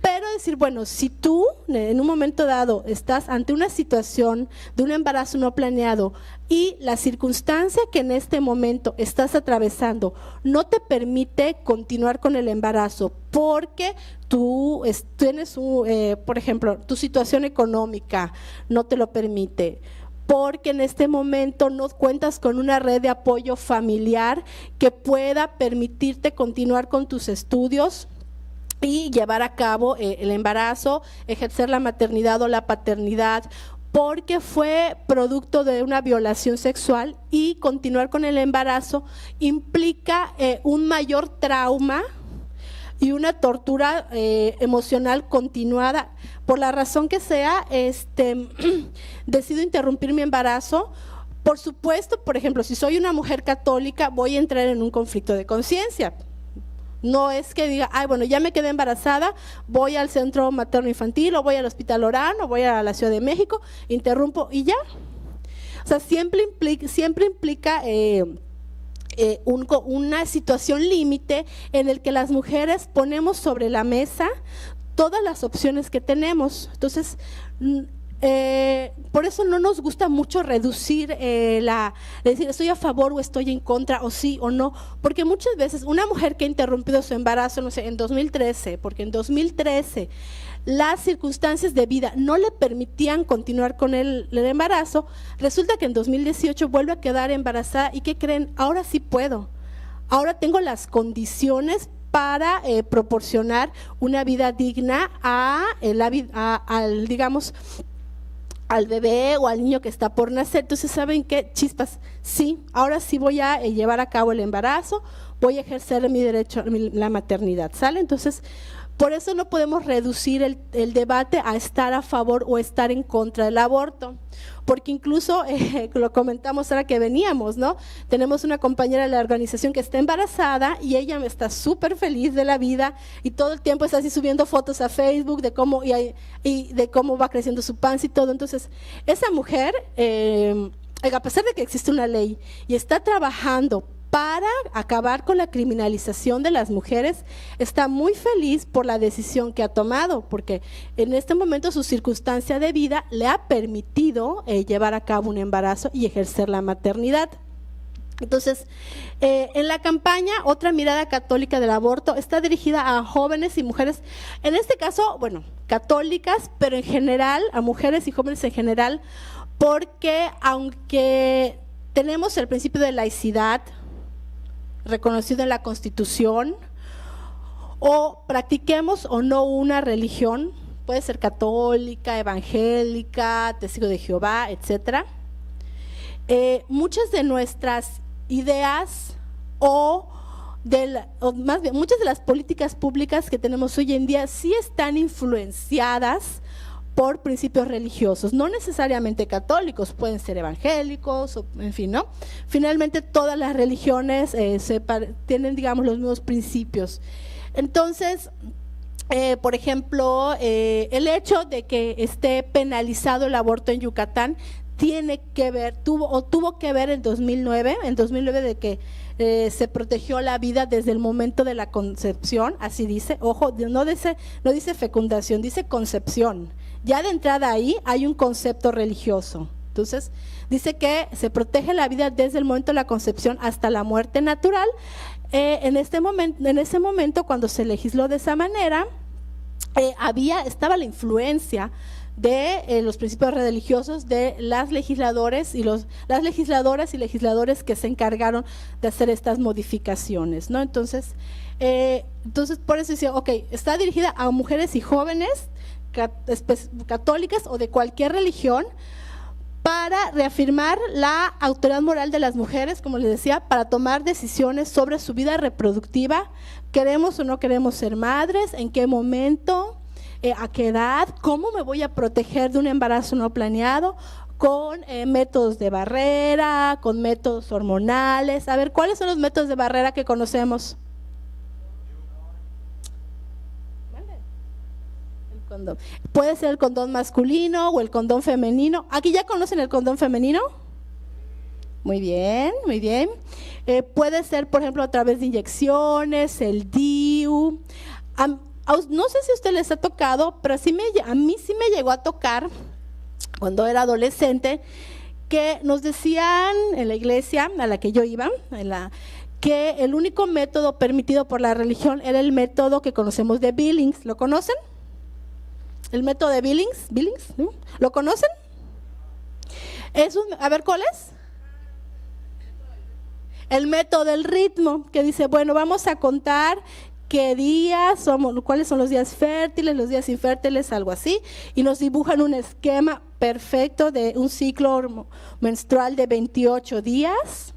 Pero decir, bueno, si tú en un momento dado estás ante una situación de un embarazo no planeado y la circunstancia que en este momento estás atravesando no te permite continuar con el embarazo porque tú tienes, por ejemplo, tu situación económica no te lo permite, porque en este momento no cuentas con una red de apoyo familiar que pueda permitirte continuar con tus estudios y llevar a cabo el embarazo, ejercer la maternidad o la paternidad, porque fue producto de una violación sexual, y continuar con el embarazo implica un mayor trauma y una tortura emocional continuada. Por la razón que sea, decido interrumpir mi embarazo. Por supuesto, por ejemplo, si soy una mujer católica, voy a entrar en un conflicto de conciencia. No es que diga, ay, bueno, ya me quedé embarazada, voy al centro materno infantil o voy al Hospital Orán o voy a la Ciudad de México, interrumpo y ya. O sea, siempre implica una situación límite en el que las mujeres ponemos sobre la mesa todas las opciones que tenemos. Entonces, por eso no nos gusta mucho reducir decir estoy a favor o estoy en contra o sí o no, porque muchas veces una mujer que ha interrumpido su embarazo, no sé, en 2013, porque en 2013 las circunstancias de vida no le permitían continuar con el embarazo, resulta que en 2018 vuelve a quedar embarazada y ¿qué creen? Ahora sí puedo, ahora tengo las condiciones para proporcionar una vida digna al bebé o al niño que está por nacer. Entonces, ¿saben qué? Chispas, sí, ahora sí voy a llevar a cabo el embarazo, voy a ejercer mi derecho, la maternidad, ¿sale? Entonces, por eso no podemos reducir el debate a estar a favor o estar en contra del aborto, porque incluso, lo comentamos ahora que veníamos, ¿no? Tenemos una compañera de la organización que está embarazada y ella está súper feliz de la vida y todo el tiempo está así subiendo fotos a Facebook de cómo, y de cómo va creciendo su panza y todo. Entonces, esa mujer, a pesar de que existe una ley y está trabajando para acabar con la criminalización de las mujeres, está muy feliz por la decisión que ha tomado, porque en este momento su circunstancia de vida le ha permitido llevar a cabo un embarazo y ejercer la maternidad. Entonces, en la campaña Otra Mirada Católica del Aborto está dirigida a jóvenes y mujeres, en este caso, bueno, católicas, pero en general, a mujeres y jóvenes en general, porque aunque tenemos el principio de laicidad reconocido en la Constitución, o practiquemos o no una religión, puede ser católica, evangélica, testigo de Jehová, etcétera. Muchas de nuestras ideas más bien muchas de las políticas públicas que tenemos hoy en día sí están influenciadas por principios religiosos, no necesariamente católicos, pueden ser evangélicos, o, en fin, ¿no? Finalmente todas las religiones tienen, digamos, los mismos principios. Entonces, por ejemplo, el hecho de que esté penalizado el aborto en Yucatán tuvo que ver en 2009 de que se protegió la vida desde el momento de la concepción, así dice, ojo, no dice fecundación, dice concepción. Ya de entrada ahí hay un concepto religioso. Entonces, dice que se protege la vida desde el momento de la concepción hasta la muerte natural. En ese momento, cuando se legisló de esa manera, estaba la influencia de los principios religiosos de las legisladoras y legisladores que se encargaron de hacer estas modificaciones, ¿no? Entonces por eso decía, ok, está dirigida a mujeres y jóvenes católicas o de cualquier religión, para reafirmar la autoridad moral de las mujeres, como les decía, para tomar decisiones sobre su vida reproductiva. ¿Queremos o no queremos ser madres? ¿En qué momento? ¿A qué edad? ¿Cómo me voy a proteger de un embarazo no planeado? Con métodos de barrera, con métodos hormonales. A ver, ¿cuáles son los métodos de barrera que conocemos? Condón. Puede ser el condón masculino o el condón femenino. ¿Aquí ya conocen el condón femenino? Muy bien, muy bien. Puede ser, por ejemplo, a través de inyecciones, el DIU. No sé si a ustedes les ha tocado, pero a mí sí me llegó a tocar cuando era adolescente, que nos decían en la iglesia a la que yo iba, que el único método permitido por la religión era el método que conocemos de Billings. ¿Lo conocen? El método de Billings, ¿no? ¿Lo conocen? A ver, ¿cuál es? El método del ritmo, que dice, bueno, vamos a contar qué días cuáles son los días fértiles, los días infértiles, algo así, y nos dibujan un esquema perfecto de un ciclo menstrual de 28 días,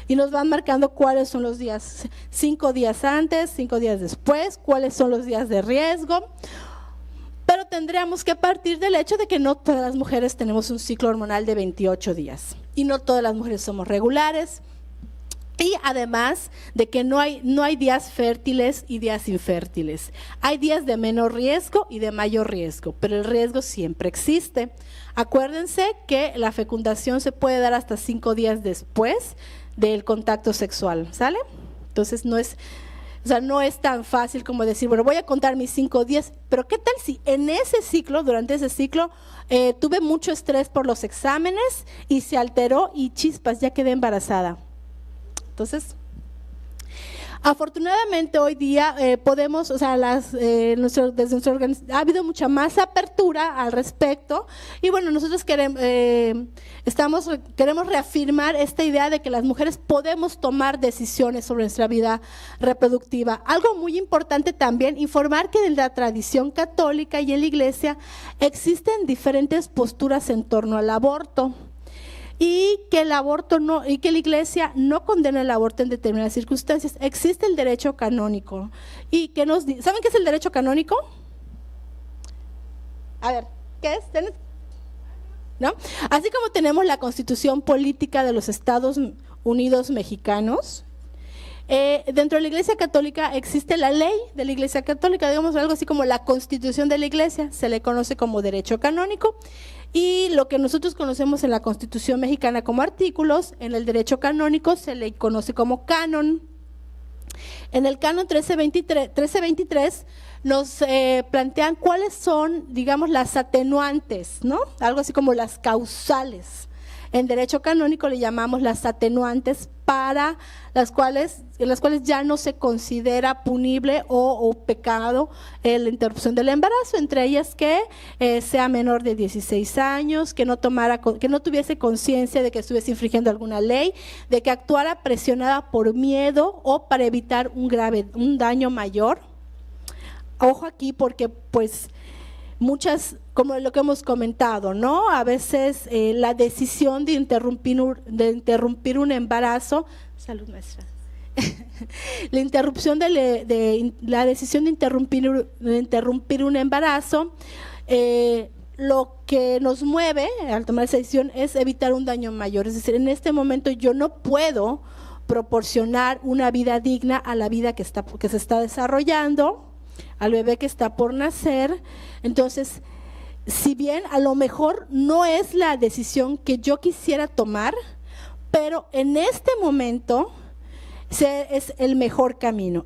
y nos van marcando cuáles son los días, 5 días antes, 5 días después, cuáles son los días de riesgo. Pero tendríamos que partir del hecho de que no todas las mujeres tenemos un ciclo hormonal de 28 días y no todas las mujeres somos regulares, y además de que no hay días fértiles y días infértiles. Hay días de menor riesgo y de mayor riesgo, pero el riesgo siempre existe. Acuérdense que la fecundación se puede dar hasta 5 días después del contacto sexual, ¿sale? Entonces no es tan fácil como decir, bueno, voy a contar mis 5 días, pero ¿qué tal si en ese ciclo, durante ese ciclo, tuve mucho estrés por los exámenes y se alteró y chispas, ya quedé embarazada? Entonces, afortunadamente hoy día podemos, desde nuestra organización ha habido mucha más apertura al respecto, y bueno, nosotros queremos reafirmar esta idea de que las mujeres podemos tomar decisiones sobre nuestra vida reproductiva. Algo muy importante también, informar que en la tradición católica y en la iglesia existen diferentes posturas en torno al aborto. Y que la iglesia no condena el aborto en determinadas circunstancias. Existe el derecho canónico. ¿Y saben qué es el derecho canónico? A ver, ¿qué es? ¿No? Así como tenemos la Constitución Política de los Estados Unidos Mexicanos, dentro de la Iglesia Católica existe la ley de la Iglesia Católica, digamos algo así como la Constitución de la Iglesia, se le conoce como derecho canónico, y lo que nosotros conocemos en la Constitución mexicana como artículos, en el derecho canónico se le conoce como canon. En el canon 1323 nos plantean cuáles son, digamos, las atenuantes, ¿no? Algo así como las causales. En derecho canónico le llamamos las atenuantes para en las cuales ya no se considera punible o pecado la interrupción del embarazo, entre ellas que sea menor de 16 años, que no tuviese conciencia de que estuviese infringiendo alguna ley, de que actuara presionada por miedo o para evitar un daño mayor. Ojo aquí porque pues muchas, como lo que hemos comentado, ¿no? A veces la decisión de interrumpir un embarazo, salud maestra, la decisión de interrumpir un embarazo, lo que nos mueve al tomar esa decisión es evitar un daño mayor. Es decir, en este momento yo no puedo proporcionar una vida digna a la vida que se está desarrollando, al bebé que está por nacer. Entonces, si bien a lo mejor no es la decisión que yo quisiera tomar, pero en este momento es el mejor camino.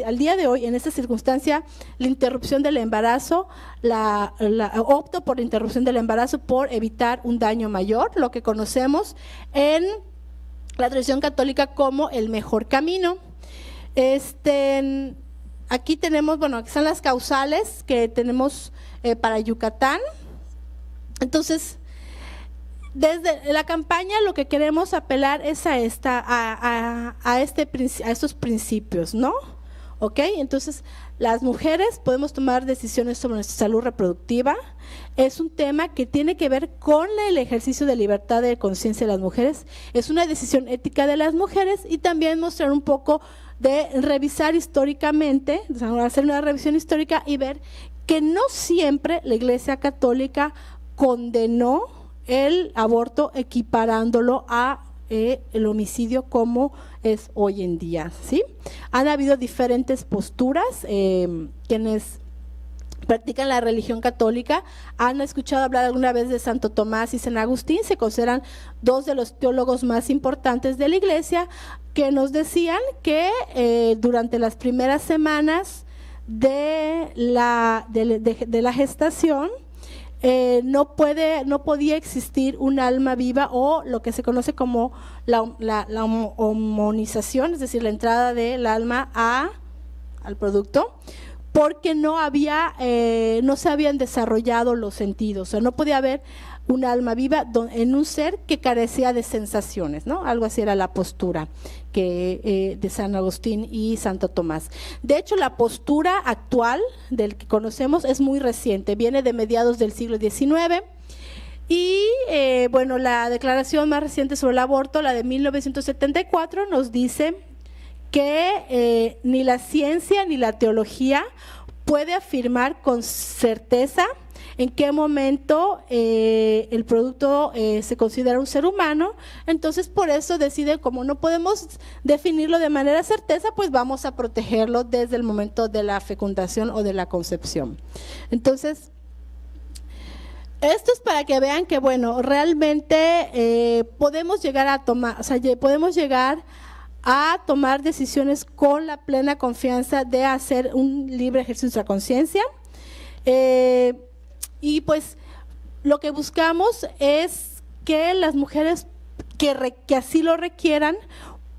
Al día de hoy, en esta circunstancia, la interrupción del embarazo, opto por la interrupción del embarazo por evitar un daño mayor, lo que conocemos en la tradición católica como el mejor camino. Aquí tenemos, bueno, aquí están las causales que tenemos para Yucatán. Entonces, desde la campaña lo que queremos apelar es a estos principios, ¿no? ¿Ok? Entonces, las mujeres podemos tomar decisiones sobre nuestra salud reproductiva. Es un tema que tiene que ver con el ejercicio de libertad de conciencia de las mujeres. Es una decisión ética de las mujeres y también mostrar un poco de revisar históricamente, o sea, hacer una revisión histórica y ver que no siempre la Iglesia Católica condenó el aborto equiparándolo a el homicidio como es hoy en día, ¿sí? Han habido diferentes posturas, quienes practican la religión católica han escuchado hablar alguna vez de Santo Tomás y San Agustín, se consideran dos de los teólogos más importantes de la Iglesia, que nos decían que durante las primeras semanas de la gestación, no podía existir un alma viva o lo que se conoce como la homonización, es decir, la entrada del alma al producto, porque no se habían desarrollado los sentidos, o sea, no podía haber un alma viva en un ser que carecía de sensaciones, ¿no? Algo así era la postura de San Agustín y Santo Tomás. De hecho, la postura actual del que conocemos es muy reciente, viene de mediados del siglo XIX y bueno, la declaración más reciente sobre el aborto, la de 1974, nos dice que ni la ciencia ni la teología puede afirmar con certeza en qué momento el producto se considera un ser humano. Entonces, por eso decide, como no podemos definirlo de manera certeza, pues vamos a protegerlo desde el momento de la fecundación o de la concepción. Entonces, esto es para que vean que, bueno, realmente podemos llegar a tomar, o sea, podemos llegar a tomar decisiones con la plena confianza de hacer un libre ejercicio de nuestra conciencia. Y pues lo que buscamos es que las mujeres que así lo requieran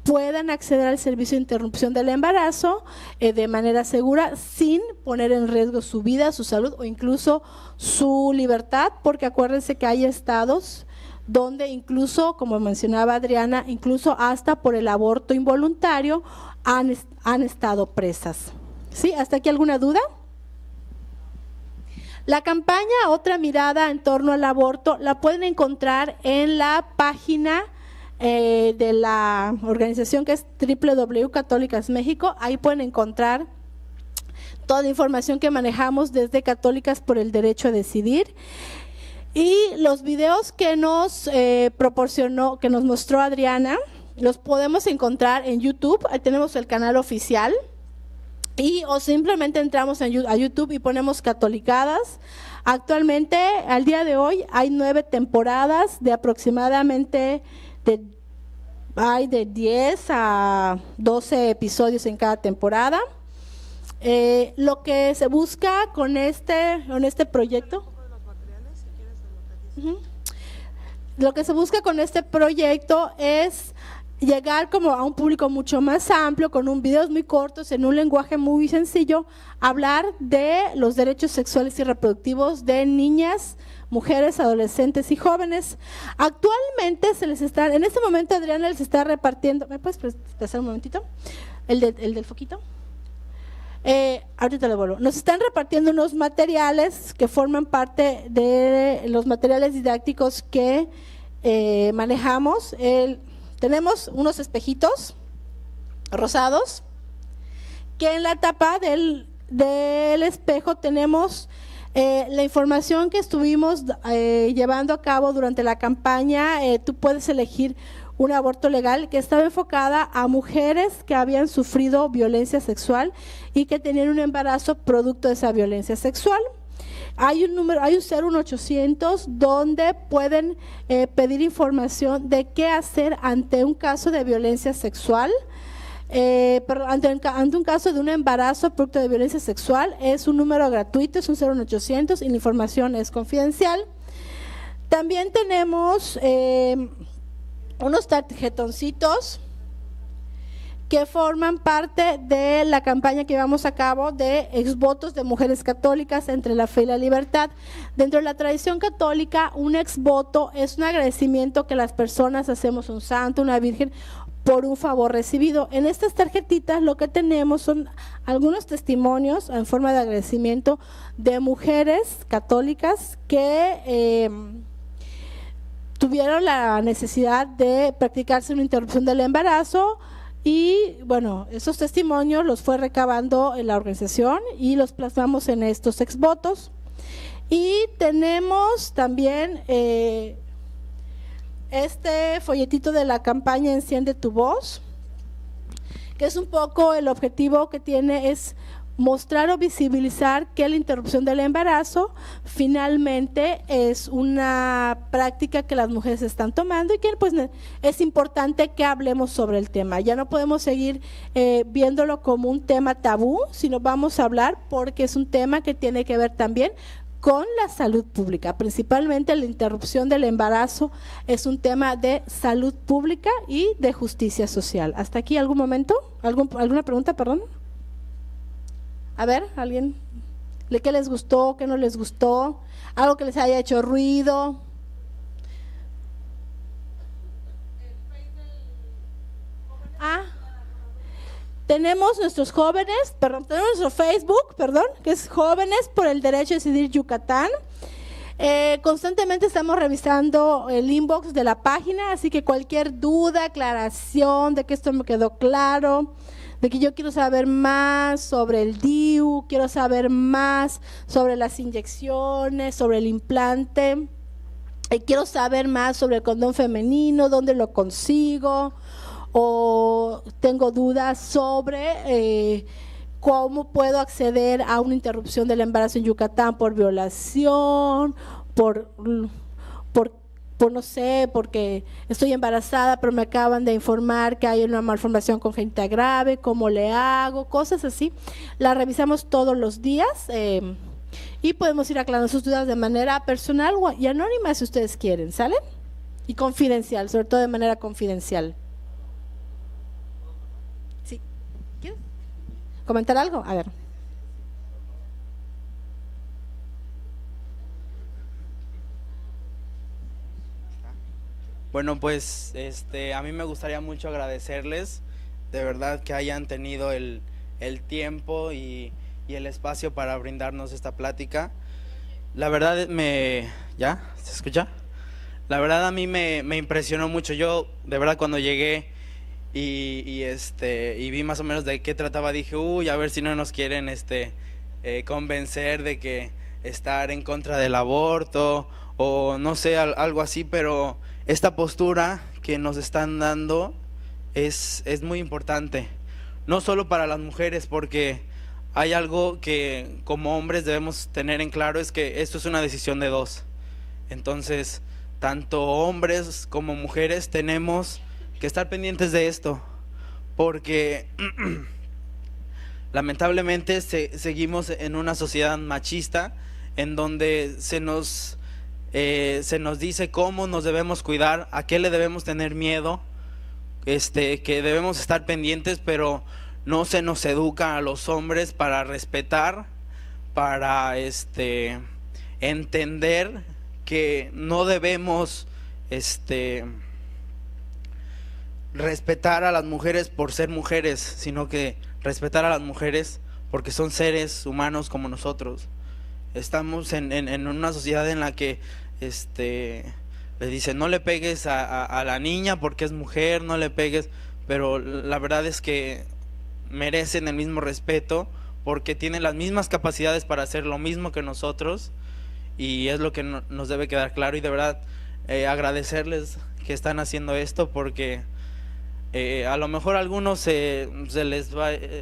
puedan acceder al servicio de interrupción del embarazo de manera segura, sin poner en riesgo su vida, su salud o incluso su libertad, porque acuérdense que hay estados donde incluso, como mencionaba Adriana, incluso hasta por el aborto involuntario han estado presas. ¿Sí? ¿Hasta aquí alguna duda? La campaña Otra Mirada en torno al aborto la pueden encontrar en la página de la organización que es www.católicas México. Ahí pueden encontrar toda la información que manejamos desde Católicas por el Derecho a Decidir. Y los videos que nos que nos mostró Adriana, los podemos encontrar en YouTube. Ahí tenemos el canal oficial. O simplemente entramos a YouTube y ponemos Catolicadas. Actualmente, al día de hoy, hay 9 temporadas de aproximadamente de 10 a 12 episodios en cada temporada. Lo que se busca con este proyecto. Lo que se busca con este proyecto es llegar como a un público mucho más amplio, con videos muy cortos, en un lenguaje muy sencillo, hablar de los derechos sexuales y reproductivos de niñas, mujeres, adolescentes y jóvenes. Actualmente en este momento Adriana les está repartiendo, ¿me puedes pasar un momentito? El del foquito. Ahorita le vuelvo. Nos están repartiendo unos materiales que forman parte de los materiales didácticos que manejamos. Tenemos unos espejitos rosados, que en la tapa del espejo tenemos la información que estuvimos llevando a cabo durante la campaña. Tú puedes elegir un aborto legal que estaba enfocada a mujeres que habían sufrido violencia sexual y que tenían un embarazo producto de esa violencia sexual. Hay un 01800 donde pueden pedir información de qué hacer ante un caso de violencia sexual, ante un caso de un embarazo producto de violencia sexual. Es un número gratuito, es un 01800 y la información es confidencial. También tenemos unos tarjetoncitos que forman parte de la campaña que llevamos a cabo de exvotos de mujeres católicas entre la fe y la libertad. Dentro de la tradición católica, un exvoto es un agradecimiento que las personas hacemos a un santo, una virgen, por un favor recibido. En estas tarjetitas lo que tenemos son algunos testimonios en forma de agradecimiento de mujeres católicas que tuvieron la necesidad de practicarse una interrupción del embarazo. Y bueno, esos testimonios los fue recabando en la organización y los plasmamos en estos exvotos. Y tenemos también este folletito de la campaña Enciende tu Voz, que es un poco el objetivo que tiene es mostrar o visibilizar que la interrupción del embarazo finalmente es una práctica que las mujeres están tomando y que pues es importante que hablemos sobre el tema. Ya no podemos seguir viéndolo como un tema tabú, sino vamos a hablar porque es un tema que tiene que ver también con la salud pública. Principalmente la interrupción del embarazo es un tema de salud pública y de justicia social. ¿Hasta aquí algún momento? ¿Alguna pregunta, perdón? A ver, ¿alguien? ¿Qué les gustó? ¿Qué no les gustó? ¿Algo que les haya hecho ruido? Tenemos nuestros jóvenes, tenemos nuestro Facebook, que es Jóvenes por el Derecho a Decidir Yucatán. Constantemente estamos revisando el inbox de la página, así que cualquier duda, aclaración de que esto me quedó claro, de que yo quiero saber más sobre el DIU, quiero saber más sobre las inyecciones, sobre el implante, quiero saber más sobre el condón femenino, dónde lo consigo, o tengo dudas sobre cómo puedo acceder a una interrupción del embarazo en Yucatán por violación, por no sé, porque estoy embarazada pero me acaban de informar que hay una malformación congénita grave, ¿cómo le hago? Cosas así, las revisamos todos los días y podemos ir aclarando sus dudas de manera personal y anónima si ustedes quieren, ¿sale? Y confidencial, sobre todo de manera confidencial. ¿Sí? ¿Quieres comentar algo? A ver. Bueno, pues a mí me gustaría mucho agradecerles, de verdad que hayan tenido el tiempo y el espacio para brindarnos esta plática. La verdad ¿ya? ¿Se escucha? La verdad a mí me impresionó mucho. Yo de verdad cuando llegué y vi más o menos de qué trataba, dije, a ver si no nos quieren convencer de que estar en contra del aborto o no sé, algo así, pero esta postura que nos están dando es muy importante, no solo para las mujeres, porque hay algo que como hombres debemos tener en claro, es que esto es una decisión de dos. Entonces, tanto hombres como mujeres tenemos que estar pendientes de esto, porque lamentablemente seguimos en una sociedad machista en donde se nos dice cómo nos debemos cuidar, a qué le debemos tener miedo, que debemos estar pendientes, pero no se nos educa a los hombres para respetar, para entender que no debemos respetar a las mujeres por ser mujeres, sino que respetar a las mujeres porque son seres humanos como nosotros. Estamos en una sociedad en la que le dicen no le pegues a la niña porque es mujer, no le pegues, pero la verdad es que merecen el mismo respeto porque tienen las mismas capacidades para hacer lo mismo que nosotros, y es lo que nos debe quedar claro. Y de verdad agradecerles que están haciendo esto, porque a lo mejor a algunos se les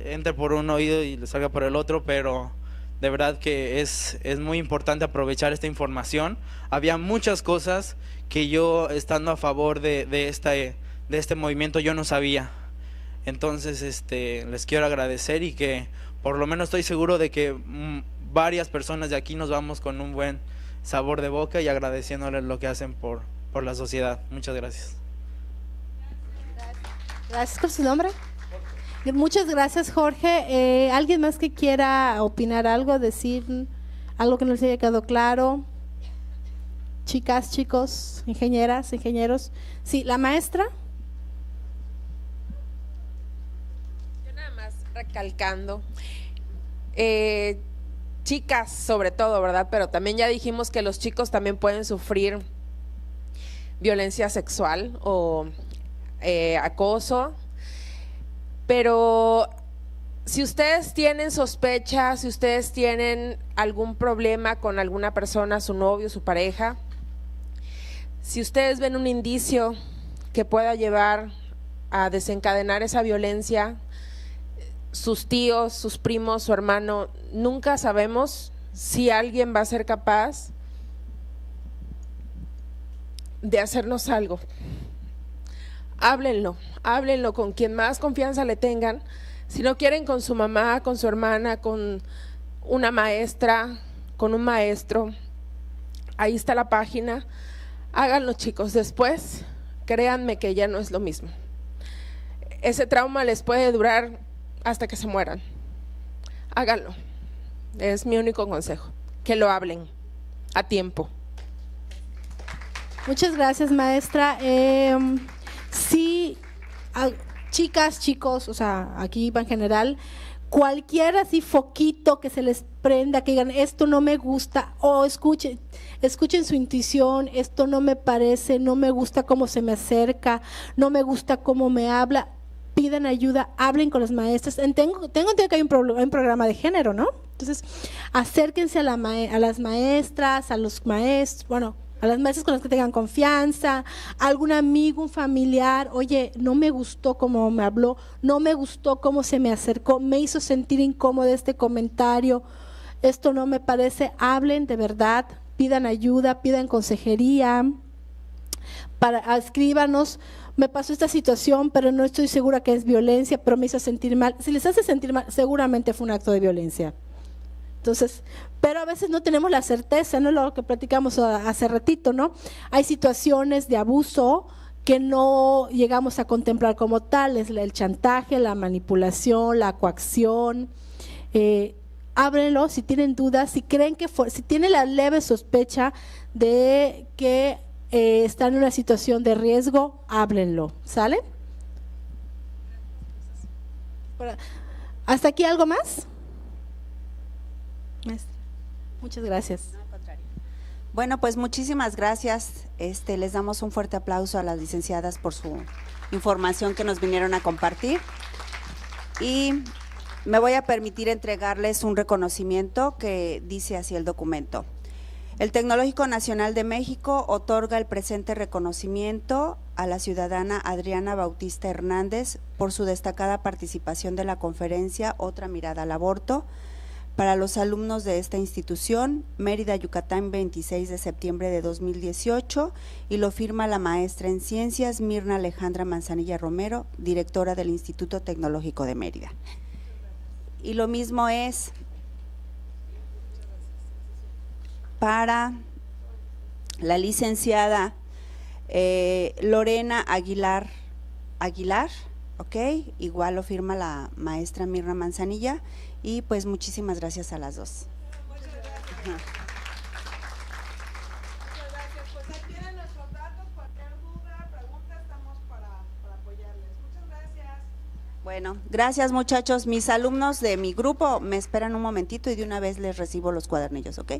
entre por un oído y les salga por el otro, pero de verdad que es muy importante aprovechar esta información. Había muchas cosas que yo, estando a favor de este movimiento, yo no sabía. Entonces les quiero agradecer, y que por lo menos estoy seguro de que varias personas de aquí nos vamos con un buen sabor de boca y agradeciéndoles lo que hacen por la sociedad. Muchas gracias. Gracias. ¿Por su nombre? Muchas gracias, Jorge. ¿Alguien más que quiera opinar algo, decir algo que no les haya quedado claro? Chicas, chicos, ingenieras, ingenieros. Sí, la maestra. Yo nada más recalcando, chicas sobre todo, ¿verdad? Pero también ya dijimos que los chicos también pueden sufrir violencia sexual o acoso, pero si ustedes tienen sospechas, si ustedes tienen algún problema con alguna persona, su novio, su pareja, si ustedes ven un indicio que pueda llevar a desencadenar esa violencia, sus tíos, sus primos, su hermano, nunca sabemos si alguien va a ser capaz de hacernos algo. Háblenlo con quien más confianza le tengan. Si no quieren, con su mamá, con su hermana, con una maestra, con un maestro. Ahí está la página. Háganlo, chicos. Después, créanme que ya no es lo mismo. Ese trauma les puede durar hasta que se mueran. Háganlo. Es mi único consejo. Que lo hablen a tiempo. Muchas gracias, maestra. Sí, chicas, chicos, o sea, aquí va en general, cualquier así foquito que se les prenda, que digan esto no me gusta, o escuchen su intuición, esto no me parece, no me gusta cómo se me acerca, no me gusta cómo me habla, pidan ayuda, hablen con las maestras. Tengo entendido que hay un programa de género, ¿no? Entonces, acérquense a las maestras, a los maestros, bueno, a las maestras con las que tengan confianza, a algún amigo, un familiar. Oye, no me gustó cómo me habló, no me gustó cómo se me acercó, me hizo sentir incómodo este comentario, esto no me parece. Hablen de verdad, pidan ayuda, pidan consejería, escríbanos, me pasó esta situación, pero no estoy segura que es violencia, pero me hizo sentir mal. Si les hace sentir mal, seguramente fue un acto de violencia. Entonces, pero a veces no tenemos la certeza, ¿no? Lo que platicamos hace ratito, ¿no? Hay situaciones de abuso que no llegamos a contemplar como tales, el chantaje, la manipulación, la coacción. Ábrenlo si tienen dudas, si creen que si tienen la leve sospecha de que están en una situación de riesgo, háblenlo, ¿sale? ¿Hasta aquí algo más? Maestra, muchas gracias. Bueno, pues muchísimas gracias. Les damos un fuerte aplauso a las licenciadas por su información que nos vinieron a compartir. Y me voy a permitir entregarles un reconocimiento que dice así el documento. El Tecnológico Nacional de México otorga el presente reconocimiento a la ciudadana Adriana Bautista Hernández por su destacada participación de la conferencia Otra Mirada al Aborto para los alumnos de esta institución, Mérida, Yucatán, 26 de septiembre de 2018, y lo firma la maestra en Ciencias Mirna Alejandra Manzanilla Romero, directora del Instituto Tecnológico de Mérida. Y lo mismo es para la licenciada Lorena Aguilar, ¿ok? Igual lo firma la maestra Mirna Manzanilla, y pues muchísimas gracias a las dos. Muchas gracias. Muchas gracias. Pues ahí tienen nuestros datos, cualquier duda, pregunta, estamos para apoyarles. Muchas gracias. Bueno, gracias muchachos. Mis alumnos de mi grupo me esperan un momentito y de una vez les recibo los cuadernillos, ¿ok?